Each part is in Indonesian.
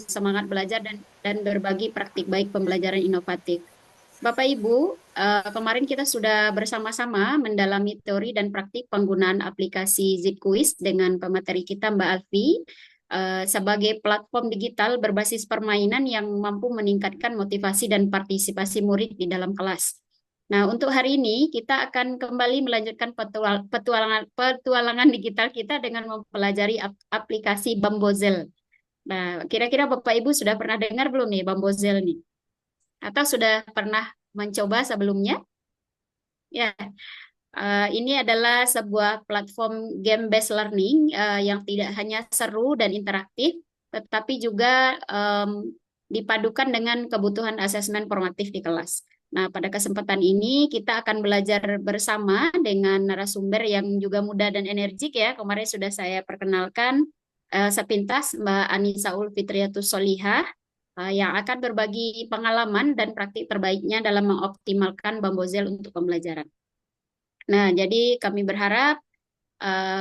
semangat belajar dan berbagi praktik baik pembelajaran inovatif. Bapak Ibu, kemarin kita sudah bersama-sama mendalami teori dan praktik penggunaan aplikasi ZipQuiz dengan pemateri kita Mbak Alfi sebagai platform digital berbasis permainan yang mampu meningkatkan motivasi dan partisipasi murid di dalam kelas. Nah, untuk hari ini kita akan kembali melanjutkan petualangan digital kita dengan mempelajari aplikasi Bamboozle. Nah, kira-kira Bapak Ibu sudah pernah dengar belum nih Bamboozle nih? Atau sudah pernah mencoba sebelumnya? Ya, ini adalah sebuah platform game-based learning yang tidak hanya seru dan interaktif, tetapi juga dipadukan dengan kebutuhan asesmen formatif di kelas. Nah, pada kesempatan ini kita akan belajar bersama dengan narasumber yang juga muda dan energik ya. Kemarin sudah saya perkenalkan sepintas Mbak Anisaul Fitriatus Solihah yang akan berbagi pengalaman dan praktik terbaiknya dalam mengoptimalkan Bamboozle untuk pembelajaran. Nah, jadi kami berharap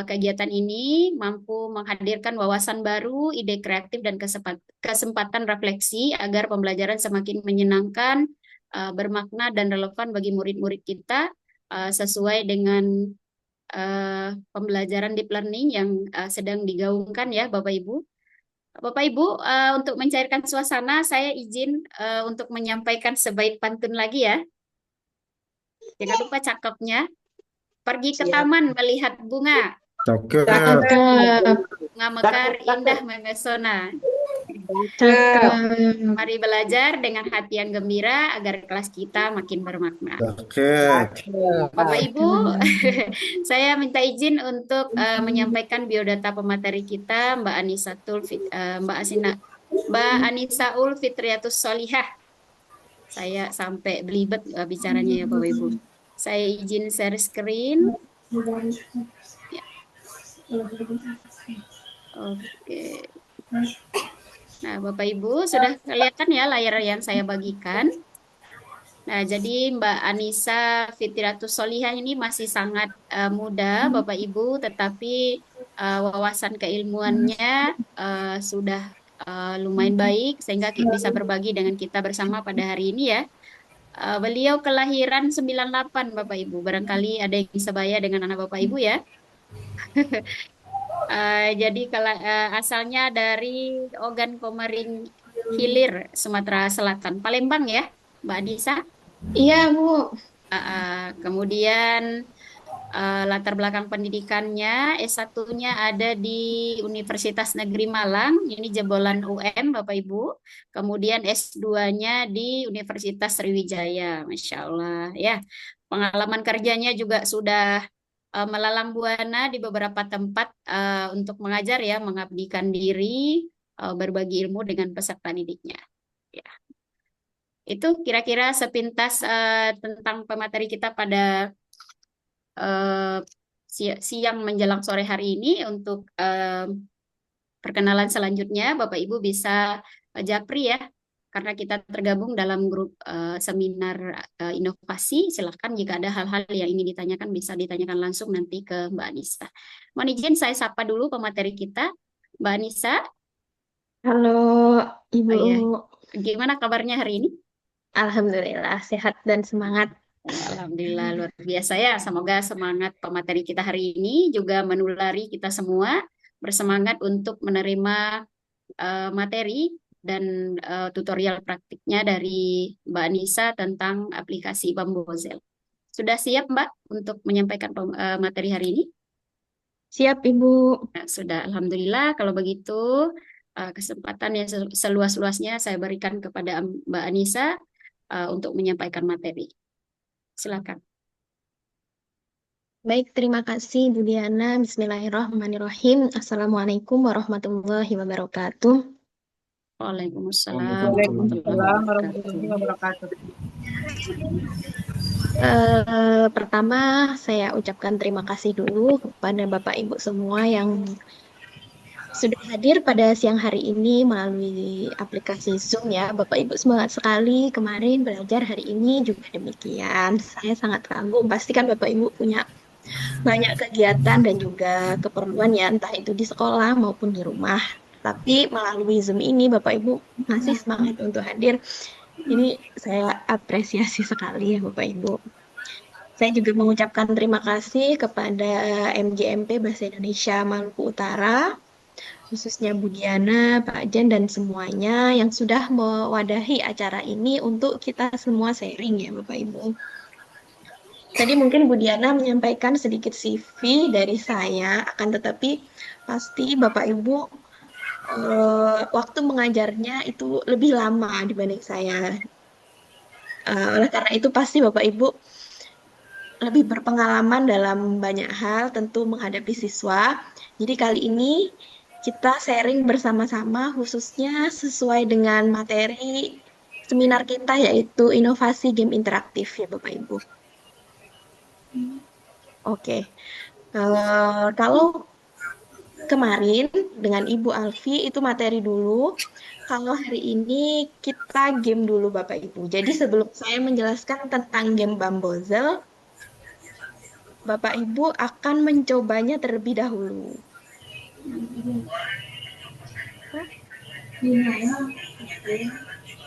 kegiatan ini mampu menghadirkan wawasan baru, ide kreatif, dan kesempatan refleksi agar pembelajaran semakin menyenangkan, bermakna, dan relevan bagi murid-murid kita sesuai dengan pembelajaran deep learning yang sedang digaungkan ya, Bapak Ibu. Bapak Ibu, untuk mencairkan suasana, saya izin untuk menyampaikan sebaik pantun lagi ya. Jangan lupa cakepnya. Pergi ke Siap. taman melihat bunga. Cakep. Cakep, Bunga mekar indah memesona. cakep. Mari belajar dengan hati yang gembira agar kelas kita makin bermakna. Cakep. Bapak Ibu, saya minta izin untuk menyampaikan biodata pemateri kita, Mbak Anisaul Fitriatus Solihah. Saya sampai belibet bicaranya ya Bapak Ibu. Saya izin share screen. Ya, oke. Nah, Bapak Ibu sudah kelihatan ya layar yang saya bagikan. Nah, jadi Mbak Anissa Fitriatus Solihah ini masih sangat muda, Bapak Ibu, tetapi wawasan keilmuannya sudah lumayan baik sehingga bisa berbagi dengan kita bersama pada hari ini ya. Beliau kelahiran 98, Bapak Ibu. Barangkali ada yang sebaya dengan anak Bapak Ibu ya. Jadi kalau asalnya dari Ogan Komering Hilir, Sumatera Selatan, Palembang ya, Mbak Anissa. Iya, Bu. Kemudian latar belakang pendidikannya S1-nya ada di Universitas Negeri Malang, ini jebolan UM Bapak Ibu. Kemudian S2-nya di Universitas Sriwijaya, Masya Allah ya. Pengalaman kerjanya juga sudah melalang buana di beberapa tempat untuk mengajar ya, mengabdikan diri, berbagi ilmu dengan peserta didiknya. Ya, itu kira-kira sepintas tentang pemateri kita pada eh, siang menjelang sore hari ini. Untuk perkenalan selanjutnya, Bapak Ibu bisa japri ya, karena kita tergabung dalam grup seminar inovasi. Silahkan jika ada hal-hal yang ingin ditanyakan, bisa ditanyakan langsung nanti ke Mbak Anissa. Mohon izin saya sapa dulu pemateri kita, Mbak Anissa. Halo, Oh Ibu. ya, gimana kabarnya hari ini? Alhamdulillah, sehat dan semangat. Alhamdulillah luar biasa ya. Semoga semangat pemateri kita hari ini juga menulari kita semua bersemangat untuk menerima materi dan tutorial praktiknya dari Mbak Anissa tentang aplikasi Bamboozle. Sudah siap Mbak untuk menyampaikan materi hari ini? Siap, Ibu. Nah, sudah, Alhamdulillah. Kalau begitu, kesempatan yang seluas-luasnya saya berikan kepada Mbak Anissa untuk menyampaikan materi. Silakan. Baik, terima kasih, Bu Diana. Bismillahirrahmanirrahim. Assalamualaikum warahmatullahi wabarakatuh. Waalaikumsalam warahmatullahi Waalaikumsalam wabarakatuh. warahmatullahi wabarakatuh. Pertama, saya ucapkan terima kasih dulu kepada Bapak Ibu semua yang sudah hadir pada siang hari ini melalui aplikasi Zoom ya. Bapak Ibu semangat sekali kemarin belajar, hari ini juga demikian. Saya sangat kagum. Pastikan Bapak Ibu punya banyak kegiatan dan juga keperluan ya, entah itu di sekolah maupun di rumah. Tapi melalui Zoom ini Bapak Ibu masih semangat untuk hadir. Ini saya apresiasi sekali ya Bapak Ibu. Saya juga mengucapkan terima kasih kepada MGMP Bahasa Indonesia Maluku Utara, khususnya Bu Diana, Pak Jen, dan semuanya yang sudah mewadahi acara ini untuk kita semua sharing ya Bapak Ibu. Tadi mungkin Bu Diana menyampaikan sedikit CV dari saya, akan tetapi pasti Bapak Ibu waktu mengajarnya itu lebih lama dibanding saya. Oleh karena itu pasti Bapak Ibu lebih berpengalaman dalam banyak hal tentu menghadapi siswa. Jadi kali ini kita sharing bersama-sama khususnya sesuai dengan materi seminar kita yaitu inovasi game interaktif ya Bapak Ibu. Oke. Kalau kemarin dengan Ibu Alfi itu materi dulu. Kalau hari ini kita game dulu Bapak Ibu. Jadi sebelum saya menjelaskan tentang game Bamboozle, Bapak Ibu akan mencobanya terlebih dahulu.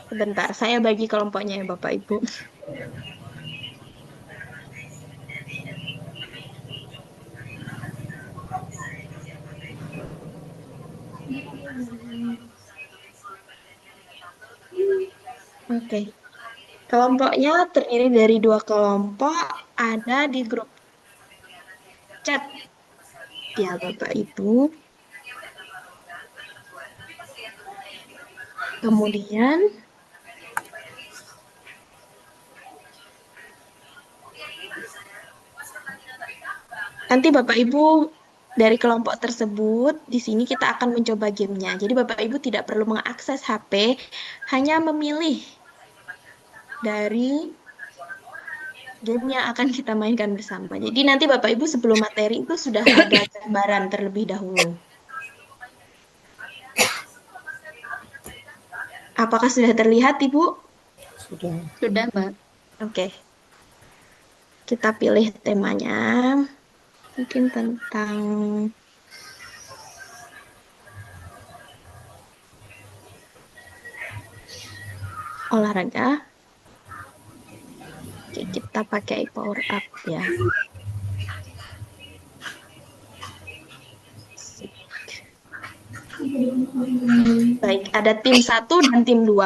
Sebentar, saya bagi kelompoknya ya Bapak Ibu. Oke. Kelompoknya terdiri dari 2 kelompok, ada di grup chat ya Bapak Ibu. Kemudian nanti Bapak Ibu dari kelompok tersebut, di sini kita akan mencoba gamenya. Jadi Bapak Ibu tidak perlu mengakses HP, hanya memilih dari game yang akan kita mainkan bersama. Jadi nanti Bapak Ibu sebelum materi itu sudah ada gambaran terlebih dahulu. Apakah sudah terlihat, Ibu? Sudah, Mbak. Oke. Kita pilih temanya. Mungkin tentang olahraga. Oke, kita pakai power up ya. Baik, ada tim 1 dan tim 2.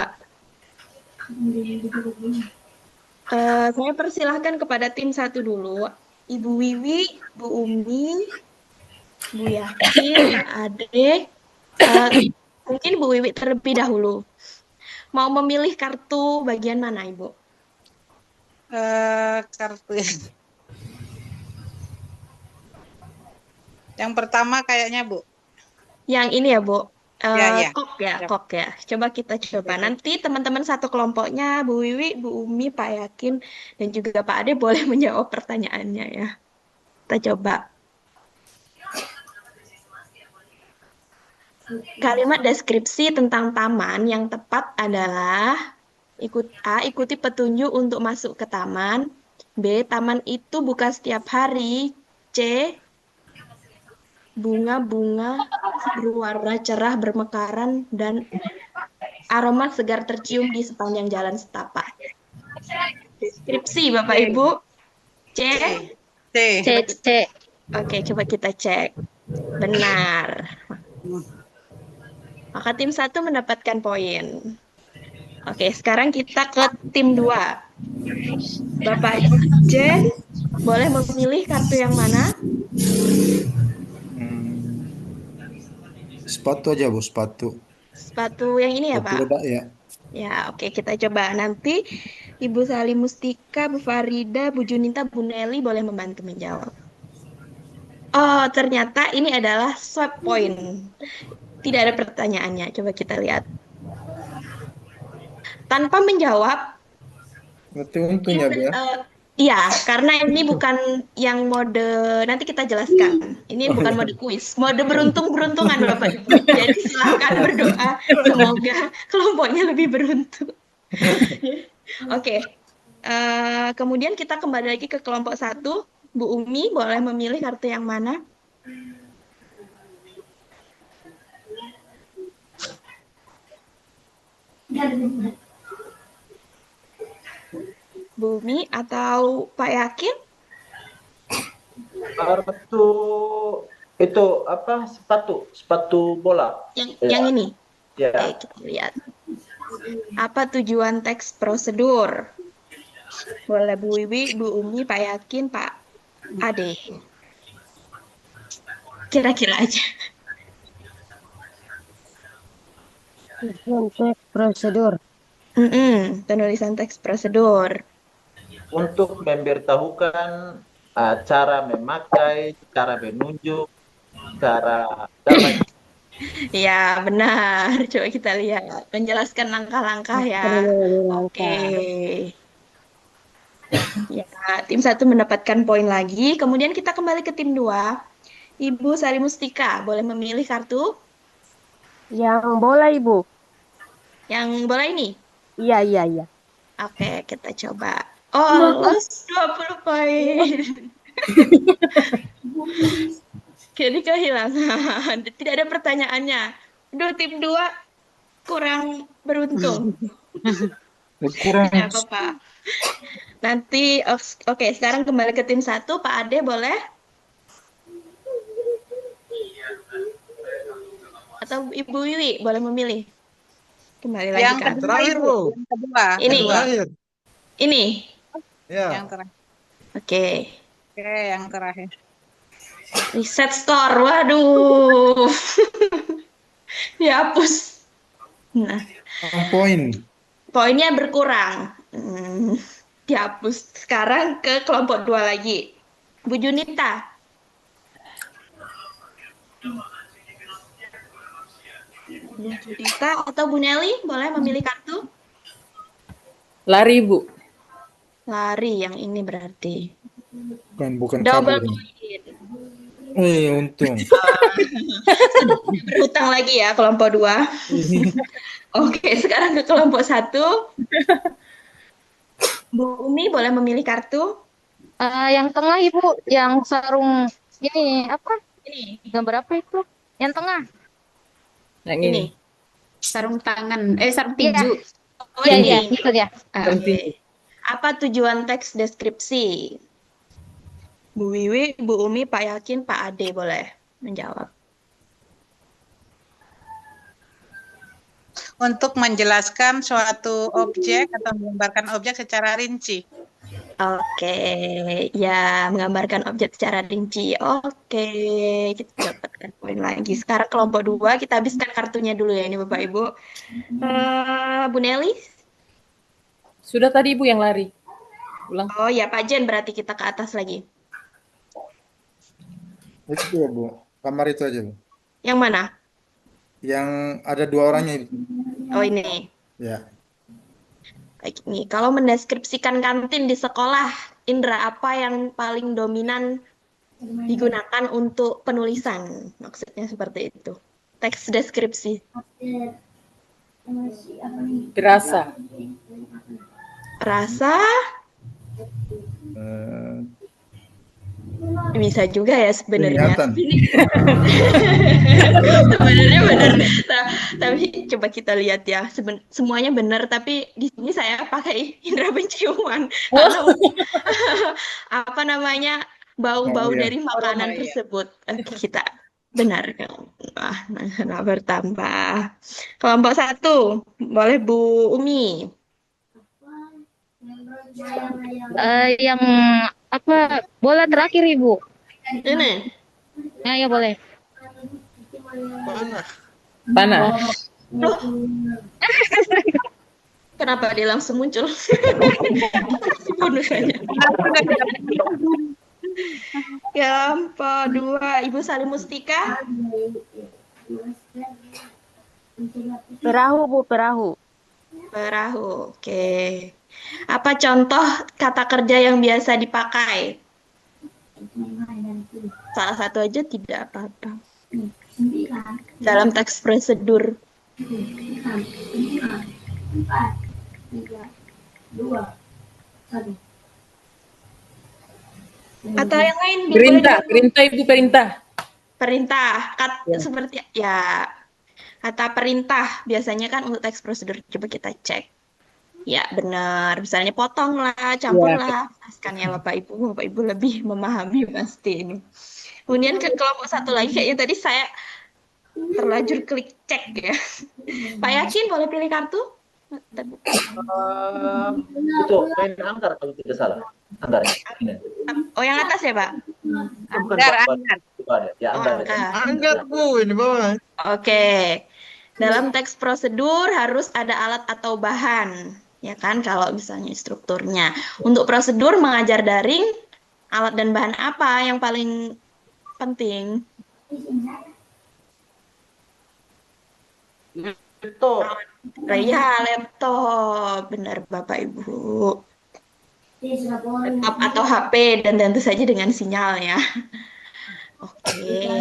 Saya persilahkan kepada tim 1 dulu. Ibu Wiwi, Bu Umi, Bu Yakin, Pak Ade. Mungkin Bu Wiwi terlebih dahulu. Mau memilih kartu bagian mana, Ibu? Kartu yang pertama kayaknya, Bu. Yang ini ya, Bu. Ya. Kok ya, kok ya. Coba kita coba. Nanti teman-teman satu kelompoknya, Bu Wiwi, Bu Umi, Pak Yakin, dan juga Pak Ade boleh menjawab pertanyaannya ya. Kita coba. Kalimat deskripsi tentang taman yang tepat adalah ikuti petunjuk untuk masuk ke taman. B, taman itu buka setiap hari. C, bunga-bunga berwarna cerah bermekaran dan aroma segar tercium di sepanjang jalan setapak. Deskripsi Bapak Ibu. C. C. Oke, coba kita cek. Benar. Maka tim 1 mendapatkan poin. Oke, sekarang kita ke tim 2. Bapak Jen, boleh memilih kartu yang mana? Sepatu aja, Bu, sepatu. Sepatu yang ini ya, Sepatu Pak? roda ya. Ya, oke, kita coba. Nanti Ibu Salim Mustika, Bu Farida, Bu Junita, Bu Nelly boleh membantu menjawab. Oh, ternyata ini adalah swap point. Tidak ada pertanyaannya. Coba kita lihat. Tanpa menjawab, Berarti untungnya, Bu, ya. iya, karena ini bukan yang mode, nanti kita jelaskan. Ini bukan mode kuis, mode beruntung-beruntungan Bapak Ibu. Jadi silakan berdoa, semoga kelompoknya lebih beruntung. Oke, kemudian kita kembali lagi ke kelompok 1. Bu Umi, boleh memilih kartu yang mana? Bumi atau Pak Yakin? Kartu itu apa? Sepatu bola. Yang ini. Ya. Oke, kita lihat. Apa tujuan teks prosedur? Boleh Bu Wiwi, Bu Umi, Pak Yakin, Pak Ade. Kira-kira aja. Untuk prosedur. Penulisan teks prosedur. Untuk memberitahukan cara memakai, cara menunjuk, cara dapat. Ya, benar. Coba kita lihat. Menjelaskan langkah-langkah ya. Oke. Ya, tim 1 mendapatkan poin lagi. Kemudian kita kembali ke tim 2. Ibu Sari Mustika, boleh memilih kartu Yang bola Ibu. yang bola ini? Iya. Oke, kita coba. Oh, lolos 20 poin. Jadi kehilangan. Tidak ada pertanyaannya. Aduh, tim 2 kurang beruntung. Kurang. Tidak apa-apa. Nanti, oke, sekarang kembali ke tim 1. Pak Ade, boleh? Atau Ibu Wiwi, boleh memilih? Kembali lagi Yang kan? kedua, Terakhir, Ibu. Bu. Yang kedua. Ini. Kedua. Terakhir. Ini. Ya. Yang terakhir. Oke. Oke, yang terakhir. Reset score. Waduh. Dihapus. Nah, Poin. poinnya berkurang. Dihapus. Sekarang ke kelompok 2 lagi. Bu Junita. Bu Junita atau Bu Nelly, boleh memilih kartu? Lari, Bu. Lari yang ini berarti. Bukan Double kabur. poin. Untung. Berhutang lagi ya kelompok 2. Oke, sekarang ke kelompok 1. Bu Umi boleh memilih kartu? Yang tengah Ibu, yang sarung ini apa? Ini. Gambar apa itu? Yang tengah. Yang Ini. ini. Sarung tangan, sarung tinju. Oh, Iya, ini. itu ya. Oke. Apa tujuan teks deskripsi? Bu Wiwi, Bu Umi, Pak Yakin, Pak Ade boleh menjawab. Untuk menjelaskan suatu objek atau menggambarkan objek secara rinci. Oke, ya menggambarkan objek secara rinci. Oke, kita dapatkan poin lagi. Sekarang kelompok 2, kita habiskan kartunya dulu ya ini Bapak Ibu. Bu Nelly? Sudah tadi Ibu yang lari. Ulang. Oh ya Pak Jen, berarti kita ke atas lagi. Itu ya, Bu. Kamar itu aja, Bu. Yang mana? Yang ada 2 orangnya itu. Oh ini. Ya. Baik nih, kalau mendeskripsikan kantin di sekolah, indera apa yang paling dominan digunakan untuk penulisan? Maksudnya seperti itu. Teks deskripsi. Dirasa. Rasa Eh, bisa juga ya sebenarnya. Ingatan. Sebenarnya benar. Tapi coba kita lihat ya. Semuanya benar, tapi di sini saya pakai indera penciuman. Karena apa namanya? Bau-bau Oh, iya. dari makanan iya. tersebut. Oke, kita benar. Nah, bertambah. Kelompok 1, boleh Bu Umi. Yang apa? Bola terakhir Ibu. Ini. Nah, ya boleh. Panah. Loh, kenapa dia langsung muncul? Bonusannya. Kelompok 2, Ibu Salim Mustika. Perahu Bu, perahu. Perahu, oke. Apa contoh kata kerja yang biasa dipakai? Salah satu aja tidak apa-apa. Dalam teks prosedur. Atau yang lain? Perintah, perintah Ibu, perintah. Perintah. Ya. Seperti ya. kata perintah. Biasanya kan untuk teks prosedur coba kita cek. Ya, benar. Misalnya potonglah, campurlah. Kan ya Bapak Ibu lebih memahami pasti ini. Kemudian ke kelompok satu lagi kayaknya tadi saya terlanjur klik cek ya. Pak Yakin boleh pilih kartu? Itu main anggar kalau tidak salah. Anggar ya. Ini. Oh, yang atas ya, Pak? Bukan Anggar, Pak. anggar. Itu ada. Ya Oh, anggar. angka. Anggar Bu, ini bawah. Oke. Dalam teks prosedur harus ada alat atau bahan, ya kan? Kalau misalnya strukturnya. Untuk prosedur mengajar daring, alat dan bahan apa yang paling penting? Itu Ya, laptop. Benar, Bapak Ibu. Laptop atau HP dan tentu saja dengan sinyal ya. Oke.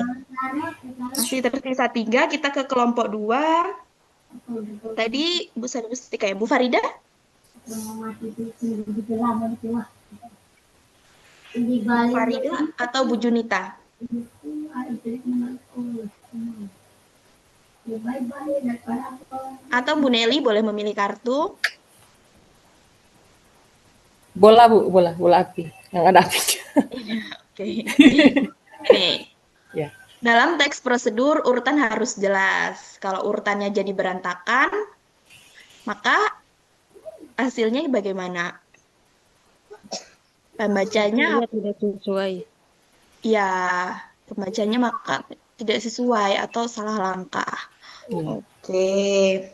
Masih tersisa 3, kita ke kelompok 2. Tadi Bu Sarwistika ya, Bu Farida? Bu Farida atau Bu Junita? Atau Bu Nelly boleh memilih kartu. Bola Bu, bola api. Yang ada apinya. Oke. Nih. Ya. Dalam teks prosedur urutan harus jelas. Kalau urutannya jadi berantakan, maka hasilnya bagaimana? Pembacanya tidak sesuai. ya, pembacanya maka tidak sesuai atau salah langkah. Oke.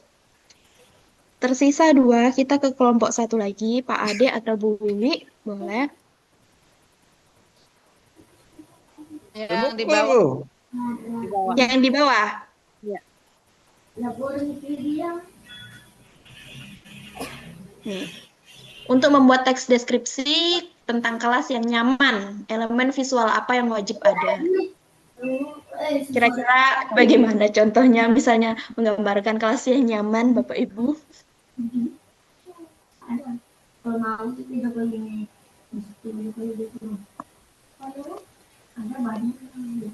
Tersisa 2, kita ke kelompok 1 lagi. Pak Ade atau Bu Wiwi, boleh? Yang di Bukan, bawah. Bu. Di bawah. Yang di bawah. Iya. Nih. Untuk membuat teks deskripsi tentang kelas yang nyaman, elemen visual apa yang wajib ada? Kira-kira bagaimana contohnya, misalnya menggambarkan kelas yang nyaman, Bapak Ibu?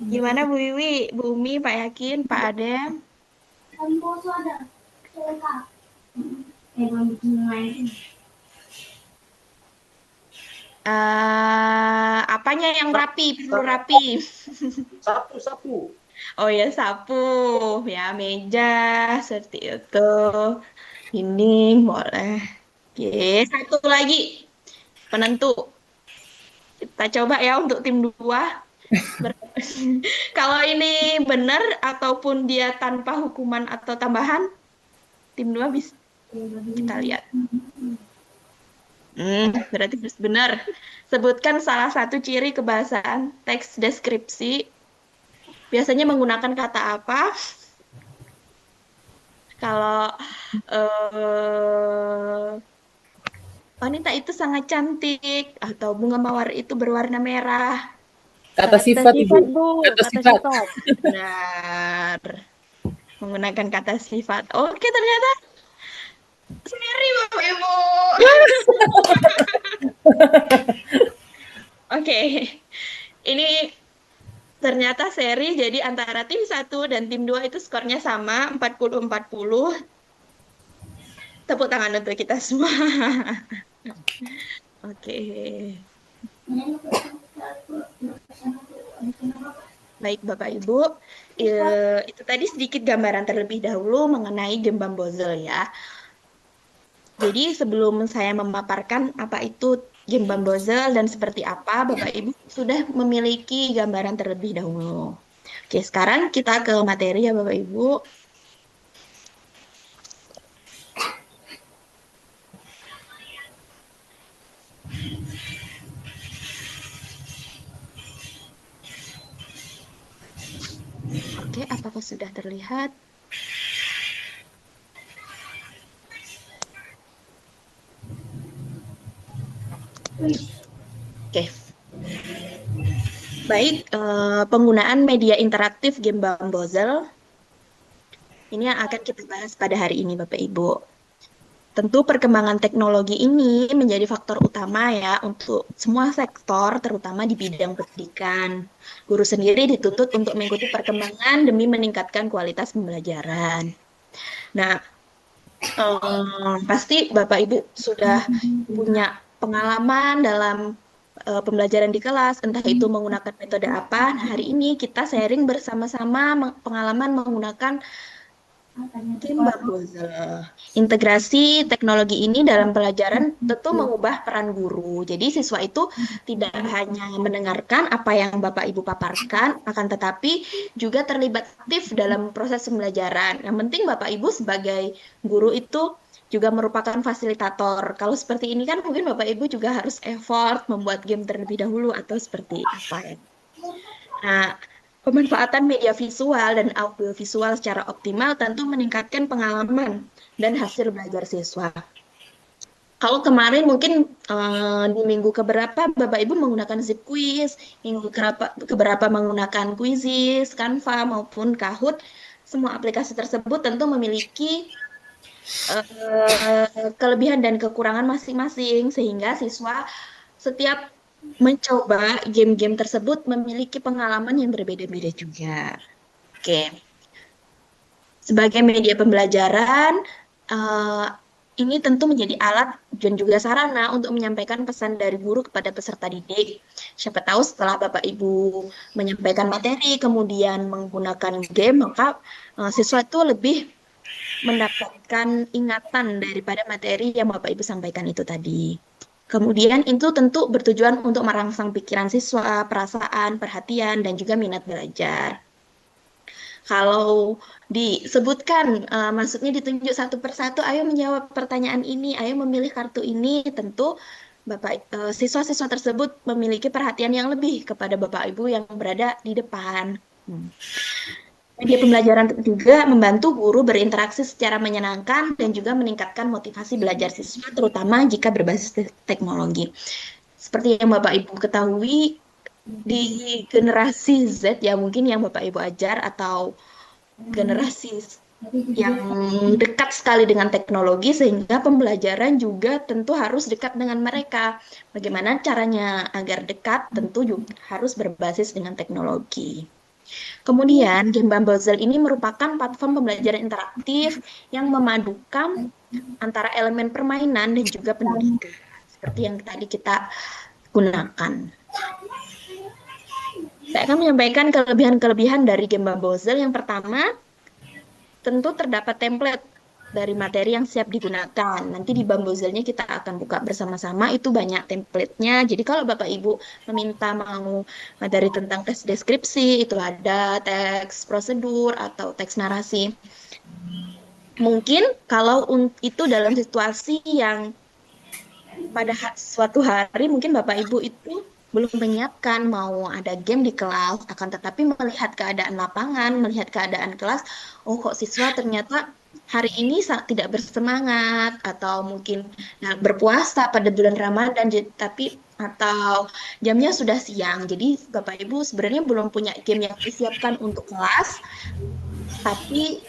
Gimana Bu Wiwi, Bu Umi, Pak Yakin, Pak Adem? Apanya yang rapi, perlu rapi? sapu. Oh ya, sapu, ya meja, seperti itu. Dinding, boleh. Oke, satu lagi penentu. Kita coba ya untuk tim 2. Kalau ini benar ataupun dia tanpa hukuman atau tambahan, tim 2 bisa kita lihat. Berarti benar. Sebutkan salah satu ciri kebahasaan teks deskripsi. Biasanya menggunakan kata apa? Kalau wanita itu sangat cantik atau bunga mawar itu berwarna merah. Kata sifat Ibu. Bu. Kata Kata sifat. sifat. Benar. Menggunakan kata sifat. Oke, ternyata seri Bapak Ibu. Oke. Ini ternyata seri, jadi antara tim 1 dan tim 2 itu skornya sama, 40-40. Tepuk tangan untuk kita semua. Oke. Baik Bapak Ibu, itu tadi sedikit gambaran terlebih dahulu mengenai game Bamboozle ya. Jadi sebelum saya memaparkan apa itu game Bamboozle dan seperti apa, Bapak Ibu sudah memiliki gambaran terlebih dahulu. Oke, sekarang kita ke materi ya Bapak Ibu. Oke, apakah sudah terlihat? Oke. Baik, penggunaan media interaktif game Bamboozle. Ini yang akan kita bahas pada hari ini, Bapak Ibu. tentu perkembangan teknologi ini menjadi faktor utama ya untuk semua sektor, terutama di bidang pendidikan. Guru sendiri dituntut untuk mengikuti perkembangan demi meningkatkan kualitas pembelajaran. Nah, pasti Bapak Ibu sudah punya pengalaman dalam pembelajaran di kelas, entah itu menggunakan metode apa. Nah, hari ini kita sharing bersama-sama pengalaman menggunakan game Bamboozle. Integrasi teknologi ini dalam pelajaran tentu mengubah peran guru. Jadi siswa itu tidak hanya mendengarkan apa yang Bapak Ibu paparkan, akan tetapi juga terlibat aktif dalam proses pembelajaran. Yang penting Bapak Ibu sebagai guru itu juga merupakan fasilitator. Kalau seperti ini kan mungkin Bapak Ibu juga harus effort membuat game terlebih dahulu atau seperti apa ya. Nah, pemanfaatan media visual dan audiovisual secara optimal tentu meningkatkan pengalaman dan hasil belajar siswa. Kalau kemarin mungkin di minggu keberapa Bapak Ibu menggunakan Zip Quiz, minggu keberapa menggunakan Quizizz, Canva maupun Kahoot, semua aplikasi tersebut tentu memiliki kelebihan dan kekurangan masing-masing sehingga siswa setiap mencoba game-game tersebut memiliki pengalaman yang berbeda-beda juga. Oke. Sebagai media pembelajaran, ini tentu menjadi alat dan juga sarana untuk menyampaikan pesan dari guru kepada peserta didik. Siapa tahu setelah Bapak Ibu menyampaikan materi, kemudian menggunakan game, maka siswa itu lebih mendapatkan ingatan daripada materi yang Bapak Ibu sampaikan itu tadi. Kemudian itu tentu bertujuan untuk merangsang pikiran siswa, perasaan, perhatian, dan juga minat belajar. Kalau disebutkan, maksudnya ditunjuk satu persatu, ayo menjawab pertanyaan ini, ayo memilih kartu ini, tentu siswa-siswa tersebut memiliki perhatian yang lebih kepada Bapak Ibu yang berada di depan. Media pembelajaran juga membantu guru berinteraksi secara menyenangkan dan juga meningkatkan motivasi belajar siswa, terutama jika berbasis teknologi. Seperti yang Bapak Ibu ketahui, di generasi Z ya mungkin yang Bapak Ibu ajar atau generasi yang dekat sekali dengan teknologi, sehingga pembelajaran juga tentu harus dekat dengan mereka. Bagaimana caranya agar dekat? Tentu juga harus berbasis dengan teknologi. Kemudian, game Bamboozle ini merupakan platform pembelajaran interaktif yang memadukan antara elemen permainan dan juga pendidikan, seperti yang tadi kita gunakan. Saya akan menyampaikan kelebihan-kelebihan dari game Bamboozle. Yang pertama, tentu terdapat template dari materi yang siap digunakan. Nanti di Bamboozle-nya kita akan buka bersama-sama, itu banyak template-nya. Jadi kalau Bapak Ibu meminta mau materi tentang teks deskripsi, itu ada teks prosedur atau teks narasi. Mungkin kalau itu dalam situasi yang pada suatu hari mungkin Bapak Ibu itu belum menyiapkan mau ada game di kelas, akan tetapi melihat keadaan lapangan, melihat keadaan kelas, oh kok siswa ternyata hari ini tidak bersemangat, atau mungkin berpuasa pada bulan Ramadan, tapi atau jamnya sudah siang. Jadi Bapak Ibu sebenarnya belum punya game yang disiapkan untuk kelas, tapi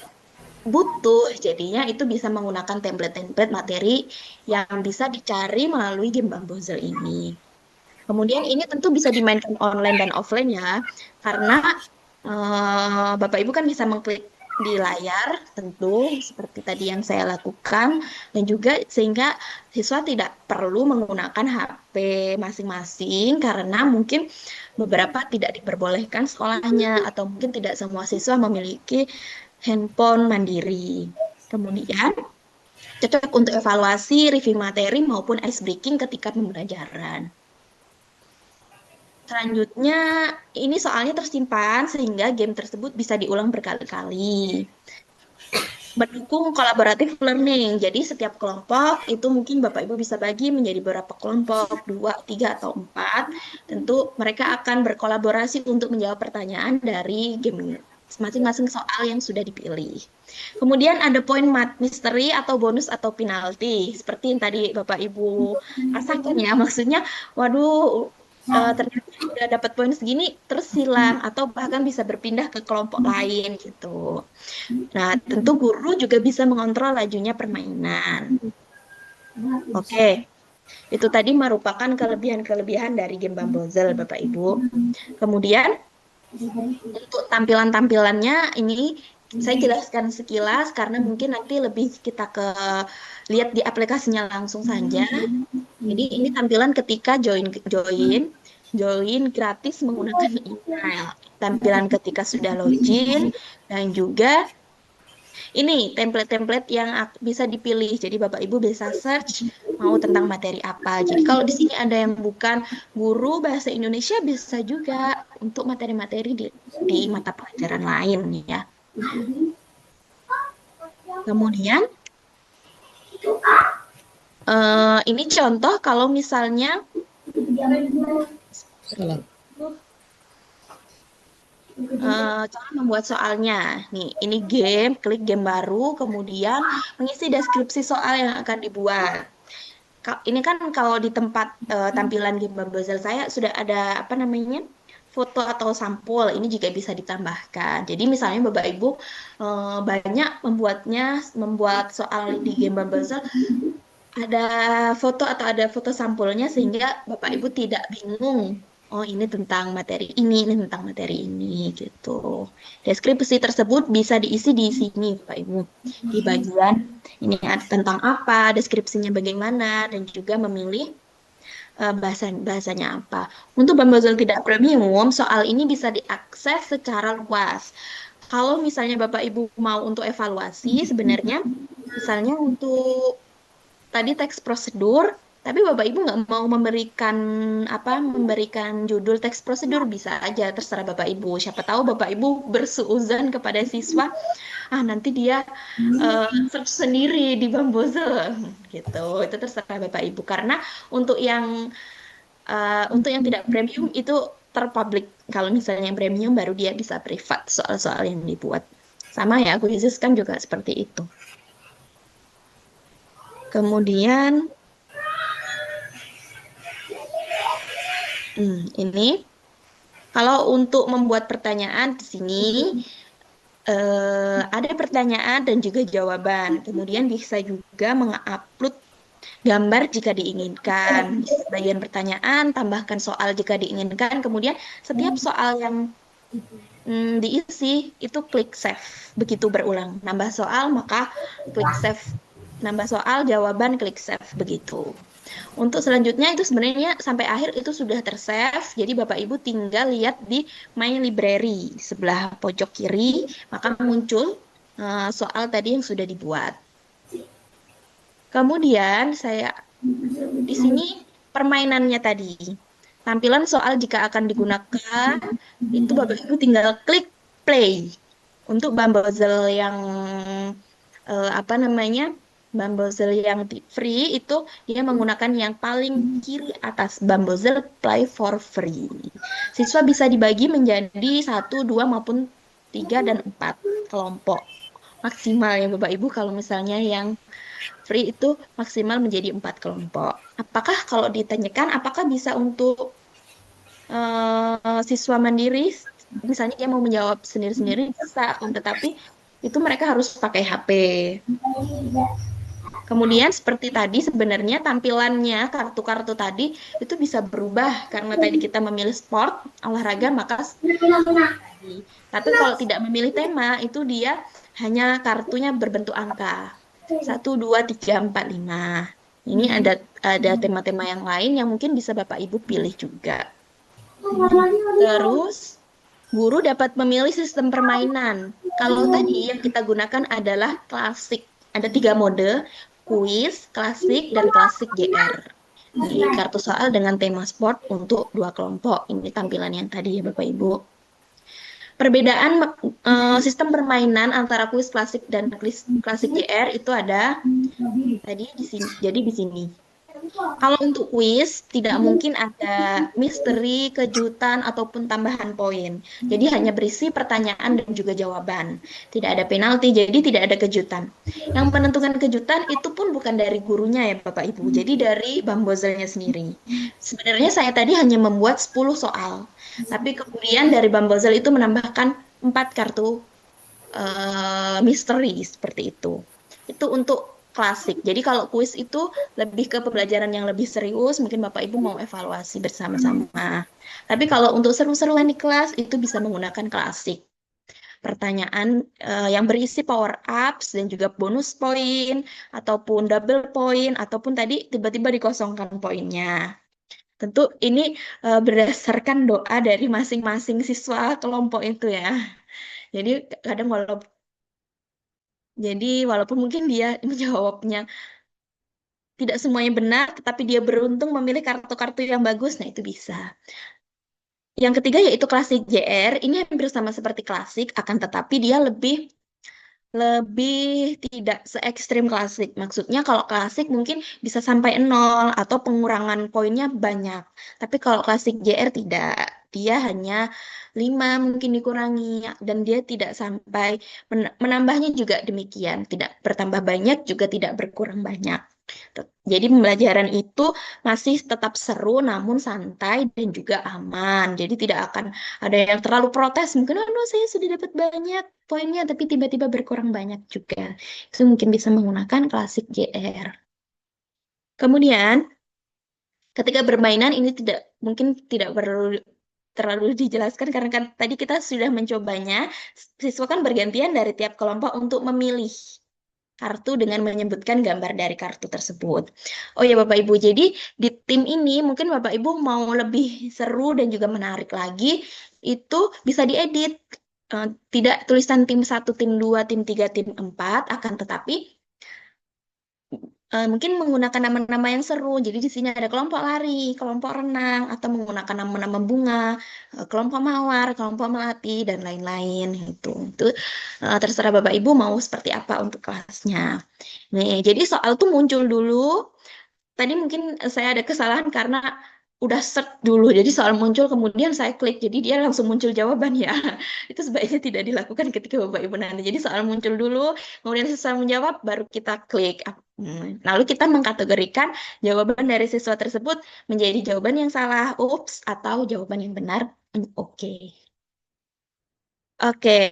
butuh, jadinya itu bisa menggunakan template-template materi yang bisa dicari melalui game Bamboozle ini. Kemudian ini tentu bisa dimainkan online dan offline ya, karena Bapak Ibu kan bisa mengklik di layar tentu seperti tadi yang saya lakukan, dan juga sehingga siswa tidak perlu menggunakan HP masing-masing karena mungkin beberapa tidak diperbolehkan sekolahnya atau mungkin tidak semua siswa memiliki handphone mandiri. Kemudian cocok untuk evaluasi, review materi maupun ice breaking ketika pembelajaran. Selanjutnya, ini soalnya tersimpan sehingga game tersebut bisa diulang berkali-kali. Mendukung collaborative learning, jadi setiap kelompok itu mungkin Bapak Ibu bisa bagi menjadi beberapa kelompok, 2, 3, atau 4. Tentu mereka akan berkolaborasi untuk menjawab pertanyaan dari game masing-masing soal yang sudah dipilih. Kemudian ada poin misteri atau bonus atau penalti, seperti yang tadi Bapak Ibu rasakan ya, maksudnya waduh, ternyata udah dapat poin segini terus hilang atau bahkan bisa berpindah ke kelompok lain gitu. Nah, tentu guru juga bisa mengontrol lajunya permainan. Oke, itu tadi merupakan kelebihan-kelebihan dari game Bamboozle, Bapak Ibu. Kemudian untuk tampilan-tampilannya ini saya jelaskan sekilas karena mungkin nanti lebih kita ke lihat di aplikasinya langsung saja. Jadi ini tampilan ketika join gratis menggunakan email. Tampilan ketika sudah login dan juga ini template-template yang bisa dipilih. Jadi Bapak Ibu bisa search mau tentang materi apa. Jadi kalau di sini ada yang bukan guru bahasa Indonesia bisa juga untuk materi-materi di mata pelajaran lain ya. Kemudian ini contoh kalau misalnya cara membuat soalnya. Nih, ini game, klik game baru, kemudian mengisi deskripsi soal yang akan dibuat. Ini kan kalau di tempat tampilan game Bamboozle saya sudah ada apa namanya foto atau sampul. Ini juga bisa ditambahkan. Jadi misalnya Bapak Ibu banyak membuat soal di game Bamboozle ada foto atau ada foto sampulnya sehingga Bapak Ibu tidak bingung. Oh, ini tentang materi ini tentang materi ini gitu. Deskripsi tersebut bisa diisi di sini, Bapak Ibu. Di bagian ini ada tentang apa, deskripsinya bagaimana, dan juga memilih bahasanya apa. Untuk Bamboozle tidak premium, soal ini bisa diakses secara luas. Kalau misalnya Bapak Ibu mau untuk evaluasi, sebenarnya misalnya untuk tadi teks prosedur, tapi Bapak Ibu nggak mau memberikan judul teks prosedur bisa aja terserah Bapak Ibu. Siapa tahu Bapak Ibu bersuuzan kepada siswa, nanti dia search sendiri di Bamboozle gitu. Itu terserah Bapak Ibu karena untuk yang tidak premium itu terpublik. Kalau misalnya yang premium baru dia bisa privat soal-soal yang dibuat. Sama ya, Quizizz kan juga seperti itu. Kemudian ini kalau untuk membuat pertanyaan di sini ada pertanyaan dan juga jawaban. Kemudian bisa juga mengupload gambar jika diinginkan. Bagian pertanyaan, tambahkan soal jika diinginkan. Kemudian setiap soal yang diisi itu klik save. Begitu berulang. Nambah soal maka klik save. Nambah soal, jawaban, klik save, begitu. Untuk selanjutnya itu sebenarnya sampai akhir itu sudah tersave, jadi Bapak Ibu tinggal lihat di My Library, sebelah pojok kiri, maka muncul soal tadi yang sudah dibuat. Kemudian saya di sini permainannya tadi, tampilan soal jika akan digunakan, itu Bapak Ibu tinggal klik play. Untuk Bamboozle yang Bamboozle yang free itu dia menggunakan yang paling kiri atas, Bamboozle Play for Free. Siswa bisa dibagi menjadi 1, 2 maupun 3 dan 4 kelompok. Maksimal ya Bapak Ibu kalau misalnya yang free itu maksimal menjadi 4 kelompok. Apakah kalau ditanyakan apakah bisa untuk siswa mandiri, misalnya dia mau menjawab sendiri-sendiri bisa, tetapi itu mereka harus pakai HP. Kemudian seperti tadi sebenarnya tampilannya kartu-kartu tadi itu bisa berubah karena tadi kita memilih sport, olahraga, maka tapi kalau tidak memilih tema itu dia hanya kartunya berbentuk angka 1, 2, 3, 4, 5. Ini ada tema-tema yang lain yang mungkin bisa Bapak Ibu pilih juga. Terus guru dapat memilih sistem permainan. Kalau tadi yang kita gunakan adalah klasik. Ada 3 mode, kuis, klasik, dan klasik GR. Di kartu soal dengan tema sport untuk 2 kelompok. Ini tampilan yang tadi ya Bapak Ibu. Perbedaan sistem permainan antara kuis klasik dan klasik GR itu ada tadi di sini. Jadi di sini. Kalau untuk kuis, tidak mungkin ada misteri, kejutan, ataupun tambahan poin. Jadi hanya berisi pertanyaan dan juga jawaban. Tidak ada penalti, jadi tidak ada kejutan. Yang menentukan kejutan itu pun bukan dari gurunya ya Bapak Ibu, jadi dari Bamboozle-nya sendiri. Sebenarnya saya tadi hanya membuat 10 soal, tapi kemudian dari Bamboozle itu menambahkan 4 kartu misteri seperti itu. Itu untuk klasik. Jadi kalau kuis itu lebih ke pembelajaran yang lebih serius, mungkin Bapak Ibu mau evaluasi bersama-sama. Tapi kalau untuk seru-seruan di kelas itu bisa menggunakan klasik. Pertanyaan yang berisi power ups dan juga bonus poin ataupun double poin ataupun tadi tiba-tiba dikosongkan poinnya. Tentu ini berdasarkan doa dari masing-masing siswa kelompok itu ya. Jadi kadang walaupun mungkin dia menjawabnya tidak semuanya benar, tetapi dia beruntung memilih kartu-kartu yang bagus, nah itu bisa. Yang ketiga yaitu klasik JR, ini hampir sama seperti klasik, akan tetapi dia lebih tidak se ekstrim klasik. Maksudnya kalau klasik mungkin bisa sampai 0 atau pengurangan poinnya banyak. Tapi kalau klasik JR tidak. Dia hanya 5 mungkin dikurangi dan dia tidak sampai menambahnya juga demikian. Tidak bertambah banyak juga tidak berkurang banyak. Jadi pembelajaran itu masih tetap seru namun santai dan juga aman. Jadi tidak akan ada yang terlalu protes. Mungkin, oh saya sudah dapat banyak poinnya tapi tiba-tiba berkurang banyak juga. Itu mungkin bisa menggunakan klasik JR. Kemudian ketika bermainan ini tidak perlu terlalu dijelaskan karena kan tadi kita sudah mencobanya. Siswa kan bergantian dari tiap kelompok untuk memilih kartu dengan menyebutkan gambar dari kartu tersebut. Oh ya Bapak Ibu, jadi di tim ini mungkin Bapak Ibu mau lebih seru dan juga menarik lagi, itu bisa diedit. Tidak tulisan tim 1, tim 2, tim 3, tim 4, akan tetapi mungkin menggunakan nama-nama yang seru. Jadi di sini ada kelompok lari, kelompok renang, atau menggunakan nama-nama bunga, kelompok mawar, kelompok melati, dan lain-lain. Itu terserah Bapak Ibu mau seperti apa untuk kelasnya. Nih, jadi soal tuh muncul dulu. Tadi mungkin saya ada kesalahan karena udah search dulu. Jadi soal muncul kemudian saya klik. Jadi dia langsung muncul jawaban ya. Itu sebaiknya tidak dilakukan ketika Bapak Ibu nanti. Jadi soal muncul dulu, kemudian siswa menjawab, baru kita klik. Lalu kita mengkategorikan jawaban dari siswa tersebut menjadi jawaban yang salah, ups, atau jawaban yang benar, oke. Oke,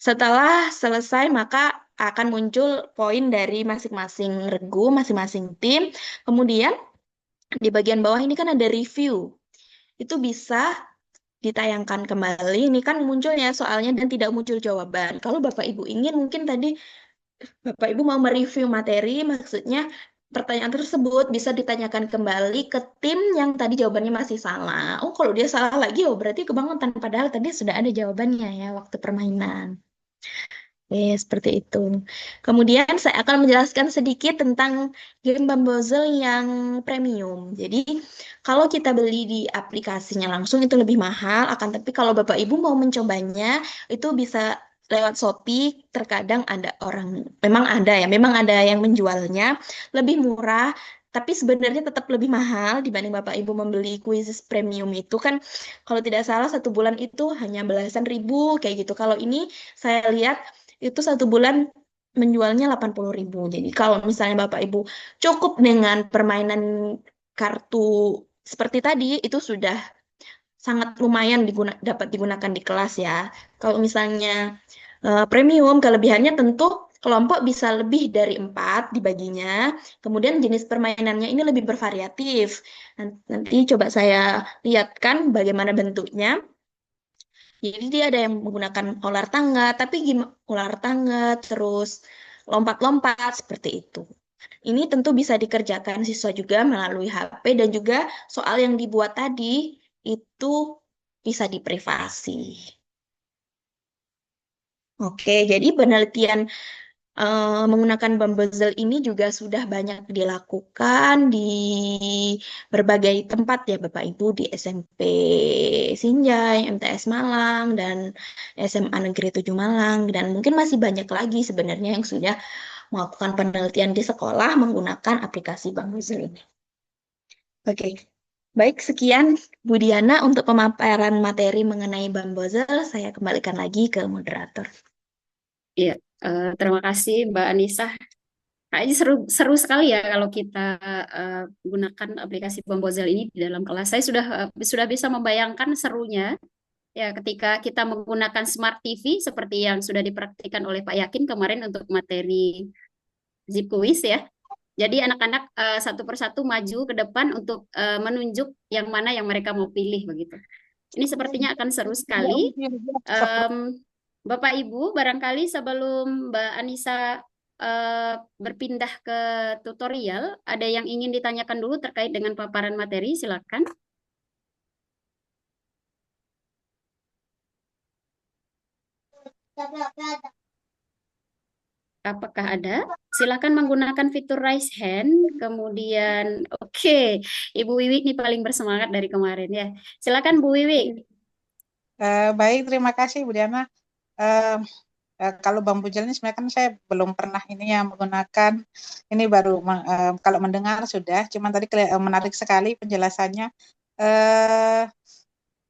setelah selesai maka akan muncul poin dari masing-masing regu, masing-masing tim. Kemudian di bagian bawah ini kan ada review. Itu bisa ditayangkan kembali. Ini kan munculnya soalnya dan tidak muncul jawaban. Kalau Bapak Ibu ingin mungkin tadi Bapak Ibu mau mereview materi, maksudnya pertanyaan tersebut bisa ditanyakan kembali ke tim yang tadi jawabannya masih salah. Oh, kalau dia salah lagi, oh berarti kebangetan. Padahal tadi sudah ada jawabannya ya waktu permainan. Seperti itu. Kemudian saya akan menjelaskan sedikit tentang game Bamboozle yang premium. Jadi kalau kita beli di aplikasinya langsung itu lebih mahal, akan tapi kalau Bapak Ibu mau mencobanya itu bisa lewat Shopee. Terkadang memang ada yang menjualnya lebih murah, tapi sebenarnya tetap lebih mahal dibanding Bapak Ibu membeli Quizzes premium itu kan kalau tidak salah 1 bulan itu hanya belasan ribu kayak gitu. Kalau ini saya lihat itu 1 bulan menjualnya 80.000. Jadi kalau misalnya Bapak Ibu cukup dengan permainan kartu seperti tadi, itu sudah sangat lumayan dapat digunakan di kelas ya. Kalau misalnya premium, kelebihannya tentu kelompok bisa lebih dari 4 dibaginya. Kemudian jenis permainannya ini lebih bervariatif. Nanti coba saya lihatkan bagaimana bentuknya. Jadi dia ada yang menggunakan ular tangga, tapi ular tangga terus lompat-lompat seperti itu. Ini tentu bisa dikerjakan siswa juga melalui HP dan juga soal yang dibuat tadi itu bisa diprivasi. Oke, jadi penelitian menggunakan Bamboozle ini juga sudah banyak dilakukan di berbagai tempat ya Bapak Ibu, di SMP Sinjai, MTS Malang, dan SMA Negeri 7 Malang, dan mungkin masih banyak lagi sebenarnya yang sudah melakukan penelitian di sekolah menggunakan aplikasi Bamboozle ini. Oke, baik sekian Bu Diana untuk pemaparan materi mengenai Bamboozle. Saya kembalikan lagi ke moderator. Iya, terima kasih Mbak Anissa. Kayaknya seru sekali ya kalau kita gunakan aplikasi Bamboozle ini di dalam kelas. Saya sudah bisa membayangkan serunya ya ketika kita menggunakan Smart TV seperti yang sudah dipraktikkan oleh Pak Yakin kemarin untuk materi Zip Quiz ya. Jadi anak-anak satu persatu maju ke depan untuk menunjuk yang mana yang mereka mau pilih begitu. Ini sepertinya akan seru sekali. Em, Bapak Ibu, barangkali sebelum Mbak Anissa berpindah ke tutorial, ada yang ingin ditanyakan dulu terkait dengan paparan materi, silakan. Apakah ada? Silakan menggunakan fitur raise hand. Kemudian, oke, Ibu Wiwi ini paling bersemangat dari kemarin ya. Silakan Bu Wiwi. Baik, terima kasih Bu Diana. Eh, kalau bambu gel ini sebenarnya kan saya belum pernah ini ya menggunakan, ini baru kalau mendengar sudah, cuman tadi menarik sekali penjelasannya. Eh,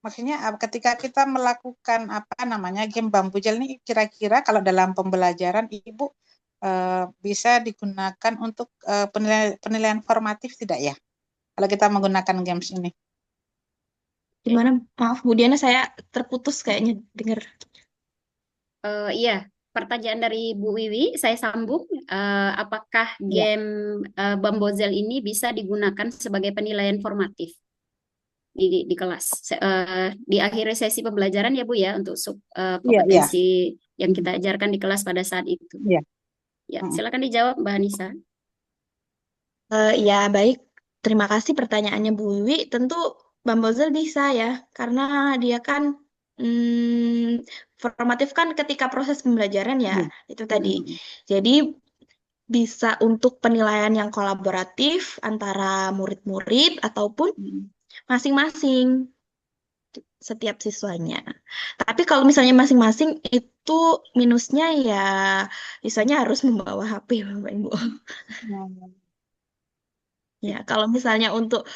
Maksudnya ketika kita melakukan apa namanya game bambu gel ini kira-kira kalau dalam pembelajaran Ibu bisa digunakan untuk penilaian formatif tidak ya? Kalau kita menggunakan games ini. Gimana? Maaf, Bu Diana, saya terputus kayaknya dengar. Iya, pertanyaan dari Bu Wiwi, saya sambung. Apakah Ya. game Bambozel ini bisa digunakan sebagai penilaian formatif di kelas? Di akhir sesi pembelajaran ya Bu ya, untuk Iya, iya. kompetensi yang kita ajarkan di kelas pada saat itu. Iya. Ya, silakan dijawab Mbak Anissa. Ya, baik. Terima kasih pertanyaannya Bu Wiwi. Tentu Bamboozle bisa ya, karena dia kan formatif kan ketika proses pembelajaran ya, Iya. itu tadi. Jadi bisa untuk penilaian yang kolaboratif antara murid-murid ataupun masing-masing setiap siswanya. Tapi kalau misalnya masing-masing itu minusnya ya siswanya harus membawa HP, Bapak Ibu. Ya, kalau misalnya untuk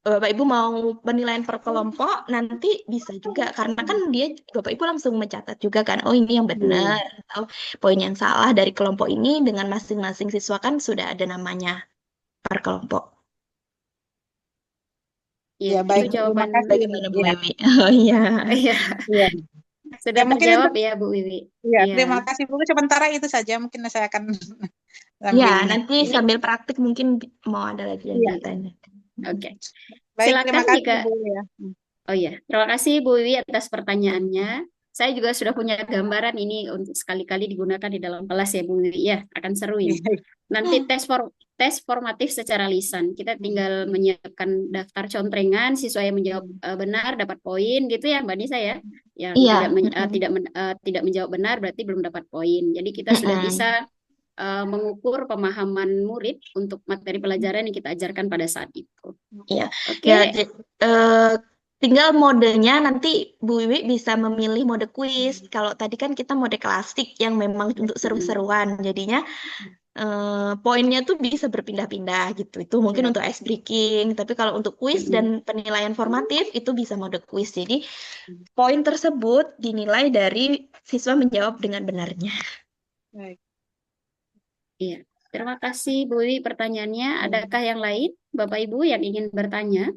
Bapak Ibu mau penilaian per kelompok nanti bisa juga karena kan dia Bapak Ibu langsung mencatat juga kan, oh ini yang benar atau poin yang salah dari kelompok ini dengan masing-masing siswa kan sudah ada namanya per kelompok. Iya, Ya, itu baik. Terima jawaban. kasih. Bagaimana Bu Iya. Wiwi? Oh iya. Iya, Iya. sudah Ya, mungkin terjawab itu. ya Bu Wiwi. Iya, Iya. terima kasih Bu. Sementara itu saja mungkin saya akan Ya, sambil ini. nanti Ini, sambil praktik mungkin mau ada lagi yang Iya. ditanya. oke. Baik, terima Silakan kasih jika Bu ya. Oh iya, terima kasih Bu Wiwi atas pertanyaannya. Saya juga sudah punya gambaran ini untuk sekali-kali digunakan di dalam kelas ya Bu Wiwi ya, akan seru ini. Nanti tes formatif secara lisan. Kita tinggal menyiapkan daftar contrengan, siswa yang menjawab benar dapat poin gitu ya Mbak Nisa ya. Yang Iya. tidak menjawab benar berarti belum dapat poin. Jadi kita sudah bisa mengukur pemahaman murid untuk materi pelajaran yang kita ajarkan pada saat itu. Iya. Oke. Ya, tinggal modenya nanti Bu Wiwi bisa memilih mode kuis. Kalau tadi kan kita mode klasik yang memang untuk seru-seruan. Jadinya poinnya tuh bisa berpindah-pindah gitu. Itu mungkin untuk ice breaking. Tapi kalau untuk kuis dan penilaian formatif itu bisa mode kuis. Jadi poin tersebut dinilai dari siswa menjawab dengan benarnya. Baik. Iya, terima kasih Bu Wiwi pertanyaannya. Adakah yang lain, Bapak Ibu yang ingin bertanya